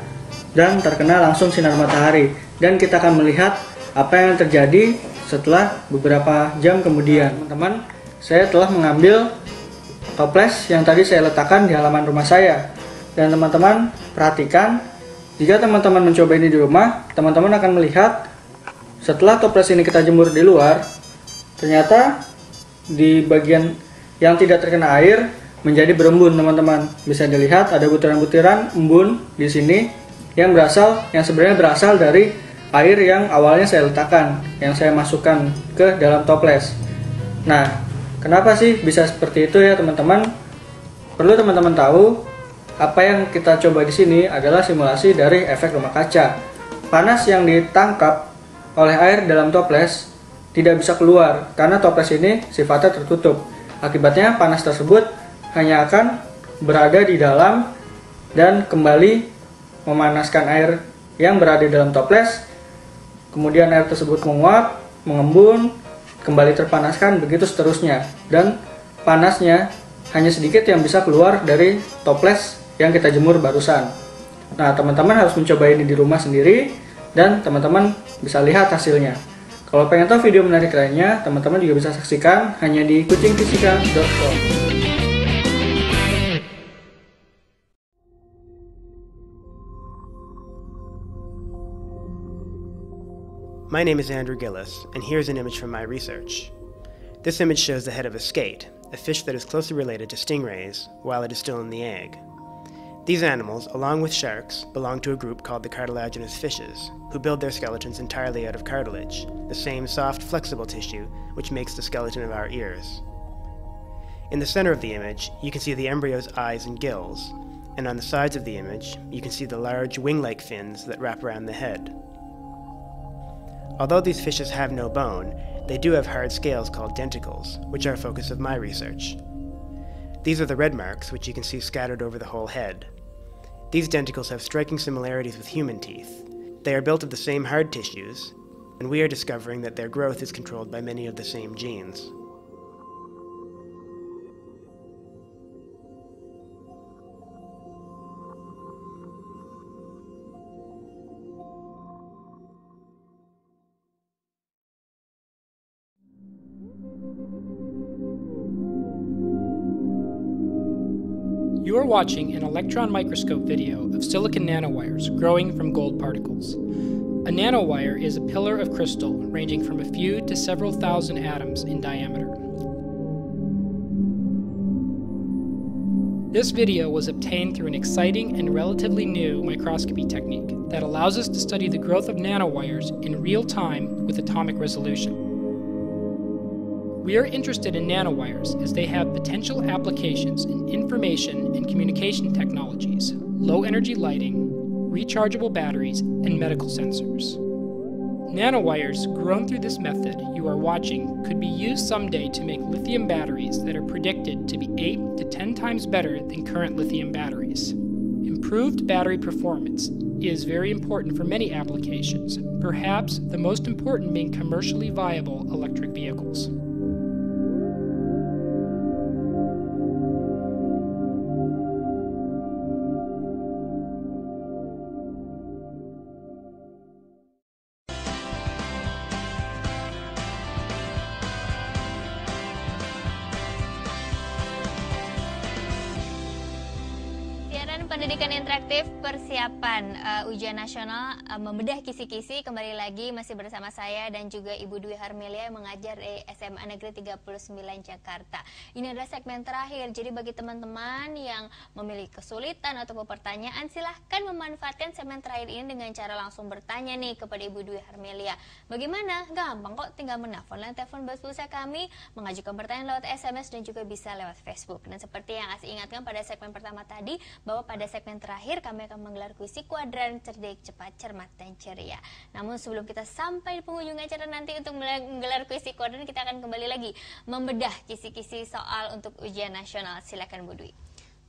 dan terkena langsung sinar matahari. Dan kita akan melihat apa yang terjadi setelah beberapa jam kemudian. Teman-teman, saya telah mengambil toples yang tadi saya letakkan di halaman rumah saya. Dan teman-teman perhatikan Jika teman-teman mencoba ini di rumah, teman-teman akan melihat setelah toples ini kita jemur di luar, ternyata di bagian yang tidak terkena air menjadi berembun, teman-teman. Bisa dilihat ada butiran-butiran embun di sini yang sebenarnya berasal dari air yang awalnya saya letakkan, yang saya masukkan ke dalam toples. Nah, kenapa sih bisa seperti itu ya, teman-teman? Perlu teman-teman tahu, apa yang kita coba di sini adalah simulasi dari efek rumah kaca. Panas yang ditangkap oleh air dalam toples tidak bisa keluar karena toples ini sifatnya tertutup. Akibatnya panas tersebut hanya akan berada di dalam dan kembali memanaskan air yang berada di dalam toples. Kemudian air tersebut menguap, mengembun, kembali terpanaskan, begitu seterusnya. Dan panasnya hanya sedikit yang bisa keluar dari toples yang kita jemur barusan. Nah, teman-teman harus mencoba ini di rumah sendiri dan teman-teman bisa lihat hasilnya. Kalau pengen tahu video menarik lainnya, teman-teman juga bisa saksikan hanya di kucingfisika.com. My name is Andrew Gillis, and here's an image from my research. This image shows the head of a skate, a fish that is closely related to stingrays, while it is still in the egg. These animals, along with sharks, belong to a group called the cartilaginous fishes, who build their skeletons entirely out of cartilage, the same soft, flexible tissue which makes the skeleton of our ears. In the center of the image, you can see the embryo's eyes and gills, and on the sides of the image, you can see the large wing-like fins that wrap around the head. Although these fishes have no bone, they do have hard scales called denticles, which are a focus of my research. These are the red marks, which you can see scattered over the whole head. These denticles have striking similarities with human teeth. They are built of the same hard tissues, and we are discovering that their growth is controlled by many of the same genes. You are watching an electron microscope video of silicon nanowires growing from gold particles. A nanowire is a pillar of crystal ranging from a few to several thousand atoms in diameter. This video was obtained through an exciting and relatively new microscopy technique that allows us to study the growth of nanowires in real time with atomic resolution. We are interested in nanowires as they have potential applications in information and communication technologies, low-energy lighting, rechargeable batteries, and medical sensors. Nanowires grown through this method you are watching could be used someday to make lithium batteries that are predicted to be 8 to 10 times better than current lithium batteries. Improved battery performance is very important for many applications, perhaps the most important being commercially viable electric vehicles. Pendidikan interaktif persiapan ujian nasional membedah kisi-kisi. Kembali lagi masih bersama saya dan juga Ibu Dwi Harmelia yang mengajar di SMA Negeri 39 Jakarta. Ini adalah segmen terakhir, jadi bagi teman-teman yang memiliki kesulitan atau pertanyaan, silahkan memanfaatkan segmen terakhir ini dengan cara langsung bertanya nih kepada Ibu Dwi Harmelia. Bagaimana? Gampang kok, tinggal menelpon telepon bas pulsa kami, mengajukan pertanyaan lewat SMS dan juga bisa lewat Facebook. Dan seperti yang Asi ingatkan pada segmen pertama tadi, bahwa pada segmen terakhir kami akan menggelar kuisi kuadran cerdik, cepat, cermat, dan ceria. Namun sebelum kita sampai di penghujung acara nanti untuk menggelar kuisi kuadran, kita akan kembali lagi membedah kisi-kisi soal untuk ujian nasional. Silakan Bu Dwi.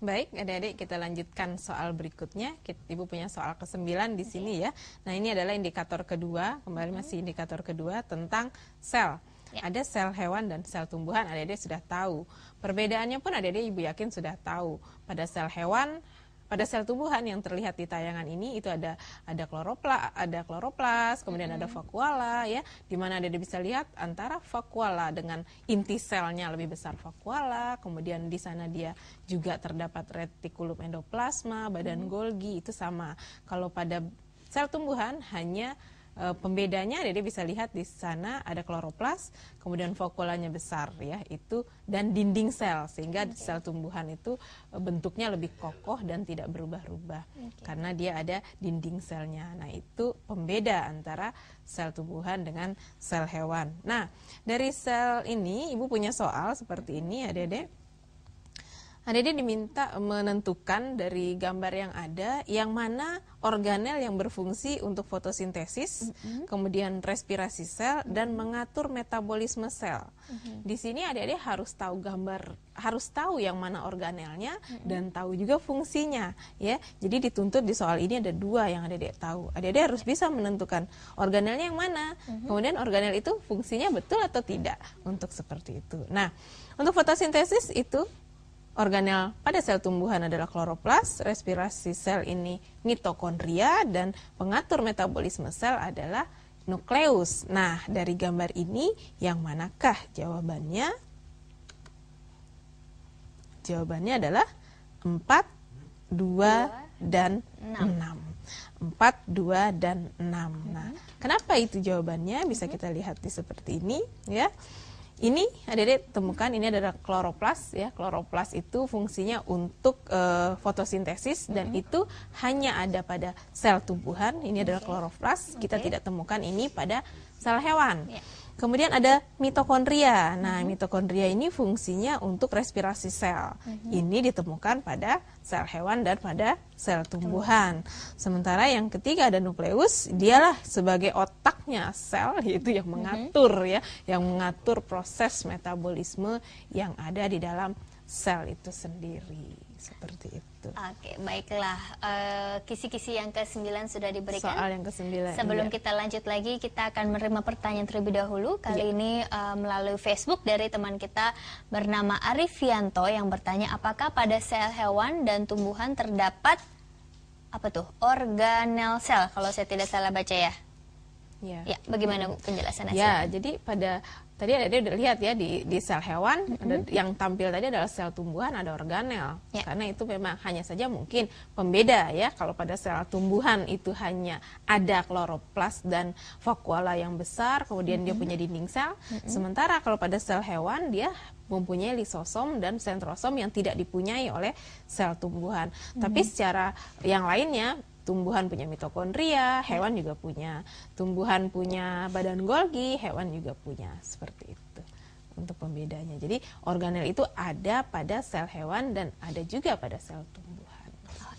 Baik, adik-adik, kita lanjutkan soal berikutnya. Ibu punya soal ke-9 di sini ya. Nah, ini adalah indikator kedua, kembali masih indikator kedua tentang sel. Ada sel hewan dan sel tumbuhan, adik-adik sudah tahu. Perbedaannya pun adik-adik Ibu yakin sudah tahu. Pada sel hewan, pada sel tumbuhan yang terlihat di tayangan ini itu ada kloroplas, kemudian ada vakuola ya, di mana Dede bisa lihat antara vakuola dengan inti selnya lebih besar vakuola, kemudian di sana dia juga terdapat retikulum endoplasma, badan Golgi itu sama. Kalau pada sel tumbuhan hanya pembedanya Dede bisa lihat di sana ada kloroplas, kemudian vakuolanya besar ya, itu dan dinding sel, sehingga sel tumbuhan itu bentuknya lebih kokoh dan tidak berubah-ubah karena dia ada dinding selnya. Nah, itu pembeda antara sel tumbuhan dengan sel hewan. Nah, dari sel ini Ibu punya soal seperti ini ya Dede. Dede diminta menentukan dari gambar yang ada yang mana organel yang berfungsi untuk fotosintesis, kemudian respirasi sel dan mengatur metabolisme sel. Di sini adik-adik harus tahu yang mana organelnya dan tahu juga fungsinya ya. Jadi dituntut di soal ini ada 2 yang adik-adik tahu. Adik-adik harus bisa menentukan organelnya yang mana, kemudian organel itu fungsinya betul atau tidak untuk seperti itu. Nah, untuk fotosintesis itu organel pada sel tumbuhan adalah kloroplas, respirasi sel ini mitokondria, dan pengatur metabolisme sel adalah nukleus. Nah, dari gambar ini yang manakah jawabannya? Jawabannya adalah 4, 2, dan 6. 4, 2, dan 6. Nah, kenapa itu jawabannya? Bisa kita lihat di seperti ini ya. Ini adik-adik temukan ini adalah kloroplas ya. Kloroplas itu fungsinya untuk fotosintesis dan itu hanya ada pada sel tumbuhan. Ini adalah kloroplas. Kita tidak temukan ini pada sel hewan. Kemudian ada mitokondria. Nah, mitokondria ini fungsinya untuk respirasi sel. Ini ditemukan pada sel hewan dan pada sel tumbuhan. Sementara yang ketiga ada nukleus, dialah sebagai otaknya sel, yaitu yang mengatur ya, yang mengatur proses metabolisme yang ada di dalam sel itu sendiri. Seperti itu. Oke, baiklah. Kisi-kisi yang ke-9 sudah diberikan. Soal yang ke-9. Sebelum kita lanjut lagi, kita akan menerima pertanyaan terlebih dahulu. Kali ini melalui Facebook dari teman kita bernama Arifianto yang bertanya, apakah pada sel hewan dan tumbuhan terdapat organel sel? Kalau saya tidak salah baca ya. Ya, bagaimana Bu penjelasannya? Ya, jadi pada tadi ada udah lihat ya di sel hewan ada, yang tampil tadi adalah sel tumbuhan ada organel. Karena itu memang hanya saja mungkin pembeda ya. Kalau pada sel tumbuhan itu hanya ada kloroplas dan vakuola yang besar, kemudian dia punya dinding sel. Sementara kalau pada sel hewan dia mempunyai lisosom dan sentrosom yang tidak dipunyai oleh sel tumbuhan. Tapi secara yang lainnya, tumbuhan punya mitokondria, hewan juga punya. Tumbuhan punya badan Golgi, hewan juga punya. Seperti itu untuk pembedanya. Jadi organel itu ada pada sel hewan dan ada juga pada sel tumbuhan.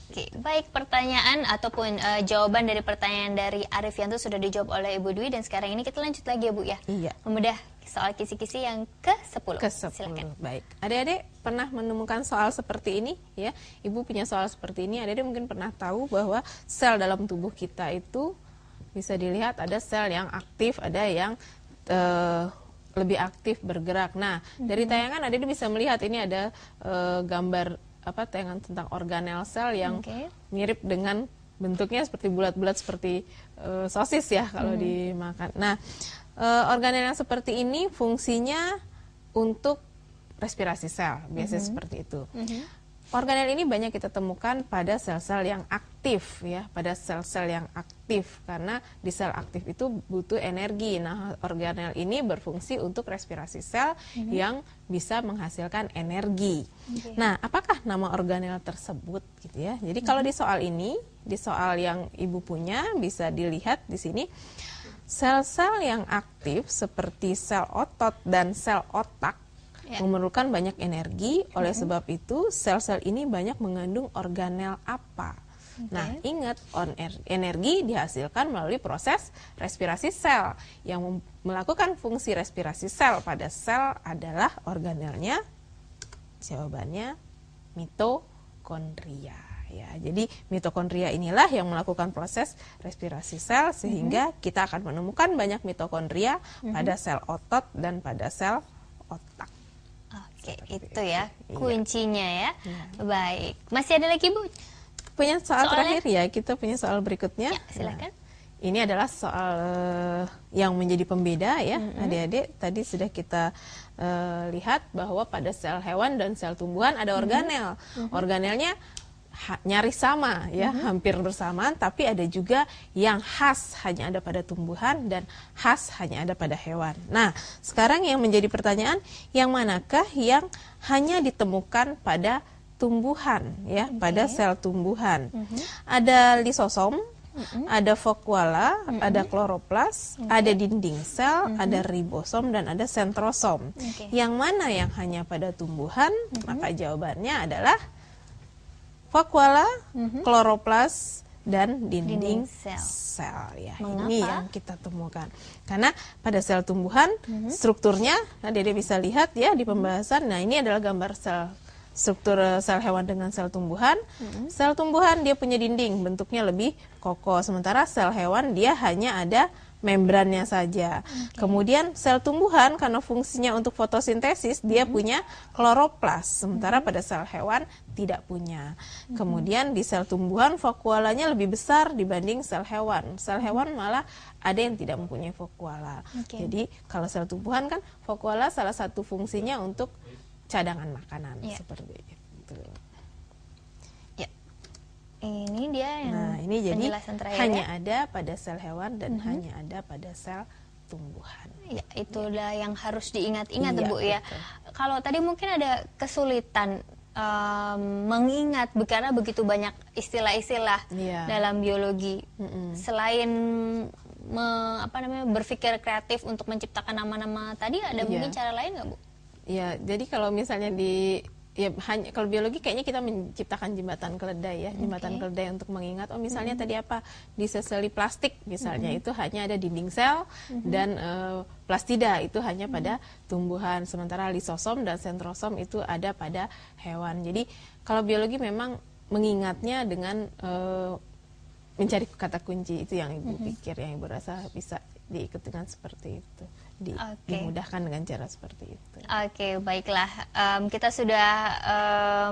Oke, baik, pertanyaan ataupun jawaban dari pertanyaan dari Arifianto sudah dijawab oleh Ibu Dwi, dan sekarang ini kita lanjut lagi ya Bu ya. Iya. Memudah soal kisi-kisi yang ke-10. Silakan. Baik. Adik-adik pernah menemukan soal seperti ini ya? Ibu punya soal seperti ini. Adik-adik mungkin pernah tahu bahwa sel dalam tubuh kita itu bisa dilihat ada sel yang aktif, ada yang lebih aktif bergerak. Nah, dari tayangan adik-adik bisa melihat ini ada gambar tayangan tentang organel sel yang mirip dengan bentuknya seperti bulat-bulat seperti sosis ya kalau dimakan. Nah, organel yang seperti ini fungsinya untuk respirasi sel, biasanya seperti itu. Organel ini banyak kita temukan pada sel-sel yang aktif ya, pada sel-sel yang aktif, karena di sel aktif itu butuh energi. Nah, organel ini berfungsi untuk respirasi sel yang bisa menghasilkan energi. Nah, apakah nama organel tersebut gitu ya? Jadi kalau di soal ini, di soal yang Ibu punya bisa dilihat di sini. Sel-sel yang aktif seperti sel otot dan sel otak memerlukan banyak energi, oleh sebab itu sel-sel ini banyak mengandung organel apa? Nah, ingat, energi dihasilkan melalui proses respirasi sel. Yang melakukan fungsi respirasi sel pada sel adalah organelnya, jawabannya mitokondria. Ya, jadi mitokondria inilah yang melakukan proses respirasi sel sehingga kita akan menemukan banyak mitokondria pada sel otot dan pada sel otak. Oke, itu ya kuncinya ya. Baik, masih ada lagi Bu? punya soal Soalnya? terakhir ya, kita punya soal berikutnya. Ya, silakan. Nah, ini adalah soal yang menjadi pembeda ya, adik-adik. Tadi sudah kita lihat bahwa pada sel hewan dan sel tumbuhan ada organel. Organelnya nyaris sama ya, hampir bersamaan, tapi ada juga yang khas hanya ada pada tumbuhan dan khas hanya ada pada hewan. Nah, sekarang yang menjadi pertanyaan, yang manakah yang hanya ditemukan pada tumbuhan ya, pada sel tumbuhan? Ada lisosom, ada vakuola, ada kloroplas, ada dinding sel, ada ribosom, dan ada sentrosom. Yang mana yang hanya pada tumbuhan? Maka jawabannya adalah vakuola, kloroplas, dan dinding sel ya. Ini yang kita temukan. Karena pada sel tumbuhan strukturnya, Dede bisa lihat ya di pembahasan. Nah, ini adalah gambar struktur sel hewan dengan sel tumbuhan. Sel tumbuhan dia punya dinding, bentuknya lebih kokoh. Sementara sel hewan dia hanya ada membrannya saja. Kemudian sel tumbuhan karena fungsinya untuk fotosintesis dia punya kloroplas, sementara pada sel hewan tidak punya. Kemudian di sel tumbuhan vakuolanya lebih besar dibanding sel hewan. Sel hewan malah ada yang tidak mempunyai vakuola. Jadi kalau sel tumbuhan kan vakuola salah satu fungsinya untuk cadangan makanan seperti itu. Ini dia yang ini jadi penjelasan terakhir hanya ya? ada pada sel hewan dan hanya ada pada sel tumbuhan. Ya, itulah yang harus diingat-ingat Iya, Bu ya. Kalau tadi mungkin ada kesulitan mengingat karena begitu banyak istilah-istilah dalam biologi. Selain berpikir kreatif untuk menciptakan nama-nama tadi, ada mungkin cara lain nggak Bu? Ya, jadi kalau misalnya hanya kalau biologi kayaknya kita menciptakan jembatan keledai ya, jembatan keledai untuk mengingat misalnya tadi apa di sel plastik misalnya itu hanya ada dinding sel dan plastida itu hanya pada tumbuhan, sementara lisosom dan sentrosom itu ada pada hewan. Jadi kalau biologi memang mengingatnya dengan mencari kata kunci, itu yang Ibu pikir, yang Ibu rasa bisa diikut dengan seperti itu. Dimudahkan dengan cara seperti itu. Oke, baiklah. Kita sudah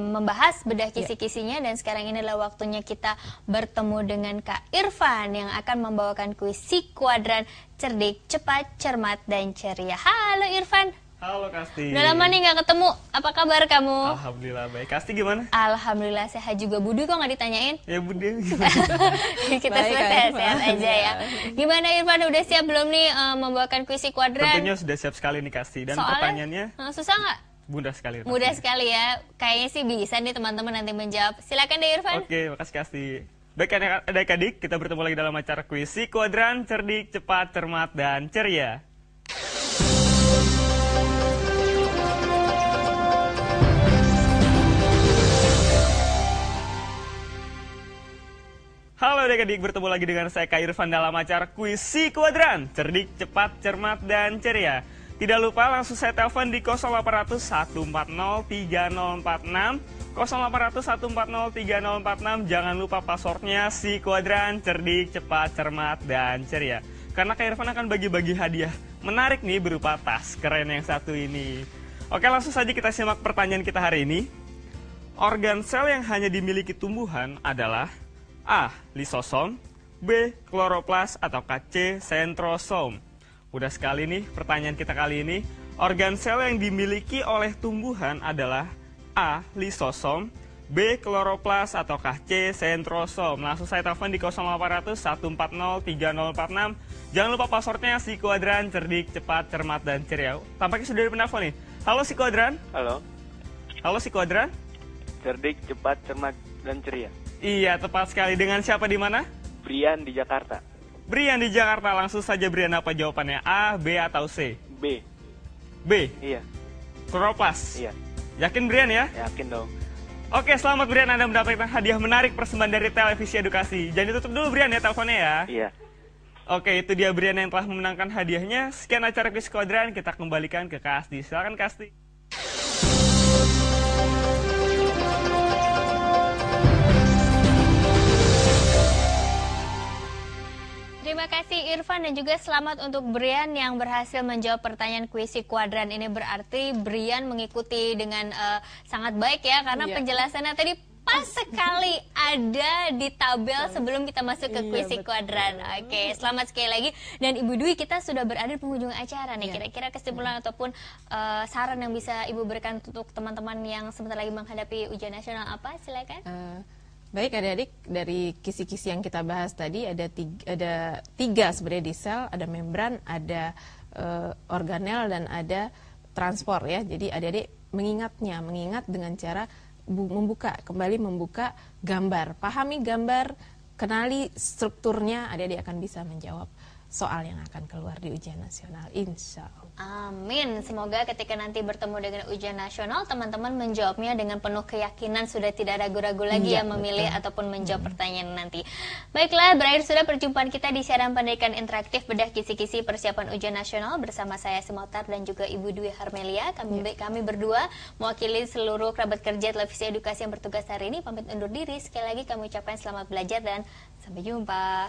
membahas bedah kisi-kisinya dan sekarang ini adalah waktunya kita bertemu dengan Kak Irfan yang akan membawakan kuis si kuadran cerdik, cepat, cermat, dan ceria. Halo Irfan. Halo Kasti. Udah lama nih nggak ketemu. Apa kabar kamu? Alhamdulillah baik. Kasti gimana? Alhamdulillah sehat juga. Budi kok nggak ditanyain? Ya Budi. Kita sehat aja ya. Gimana Irfan, udah siap belum nih membawakan kuis si kuadran? Tentunya sudah siap sekali nih Kasti. Dan soalnya, pertanyaannya susah nggak? Mudah sekali. Mudah sekali ya. Kayaknya sih bisa nih teman-teman nanti menjawab. Silakan deh Irfan. Oke, makasih Kasti. Baik adik-adik, kita bertemu lagi dalam acara kuis si kuadran cerdik, cepat, cermat, dan ceria. Halo adik-adik, bertemu lagi dengan saya Kak Irfan dalam acara kuis si kuadran cerdik, cepat, cermat, dan ceria. Tidak lupa langsung saya telepon di 0800 140 3046, 0800 140 3046. Jangan lupa passwordnya si kuadran cerdik, cepat, cermat, dan ceria. Karena Kak Irfan akan bagi-bagi hadiah menarik nih berupa tas keren yang satu ini. Oke, langsung saja kita simak pertanyaan kita hari ini. Organ sel yang hanya dimiliki tumbuhan adalah A. Lisosom, B. Kloroplas, atau C. Sentrosom. Mudah sekali nih pertanyaan kita kali ini. Organ sel yang dimiliki oleh tumbuhan adalah A. Lisosom, B. Kloroplas, atau C. Sentrosom. Langsung saya telepon di 0800 140 3046. Jangan lupa passwordnya si kuadran cerdik, cepat, cermat, dan ceria. Tampaknya sudah ada penelpon nih. Halo si kuadran. Halo. Halo si kuadran. Cerdik, cepat, cermat, dan ceria. Iya, tepat sekali. Dengan siapa di mana? Brian di Jakarta. Brian di Jakarta. Langsung saja Brian, apa jawabannya? A, B, atau C? B. B? Iya. Kloroplas? Iya. Yakin Brian ya? Yakin dong. Oke, selamat Brian, Anda mendapatkan hadiah menarik persembahan dari Televisi Edukasi. Jangan ditutup dulu Brian ya teleponnya ya. Iya. Oke, itu dia Brian yang telah memenangkan hadiahnya. Sekian acara kuis kuadran, kita kembalikan ke Kasti. Silakan Kasti. Terima kasih Irfan dan juga selamat untuk Brian yang berhasil menjawab pertanyaan kuis si kuadran ini. Berarti Brian mengikuti dengan sangat baik ya, karena penjelasannya tadi pas jelas sekali ada di tabel sebelum kita masuk ke kuis si kuadran. Oke, selamat sekali lagi. Dan Ibu Dwi, kita sudah berada di penghujung acara nih. Kira-kira kesimpulan ataupun saran yang bisa Ibu berikan untuk teman-teman yang sebentar lagi menghadapi ujian nasional apa? Silakan. Baik adik-adik, dari kisi-kisi yang kita bahas tadi ada tiga sebenarnya di sel, ada membran, ada organel, dan ada transport ya. Jadi adik-adik mengingat dengan cara kembali membuka gambar, pahami gambar, kenali strukturnya, adik-adik akan bisa menjawab soal yang akan keluar di ujian nasional, insya Allah. Amin. Semoga ketika nanti bertemu dengan ujian nasional, teman-teman menjawabnya dengan penuh keyakinan, sudah tidak ragu-ragu lagi memilih ataupun menjawab pertanyaan nanti. Baiklah, berakhir sudah perjumpaan kita di siaran pendidikan interaktif bedah kisi-kisi persiapan ujian nasional bersama saya Simotar dan juga Ibu Dwi Harmelia. Kami berdua mewakili seluruh kerabat kerja televisi edukasi yang bertugas hari ini pamit undur diri. Sekali lagi kami ucapkan selamat belajar dan sampai jumpa.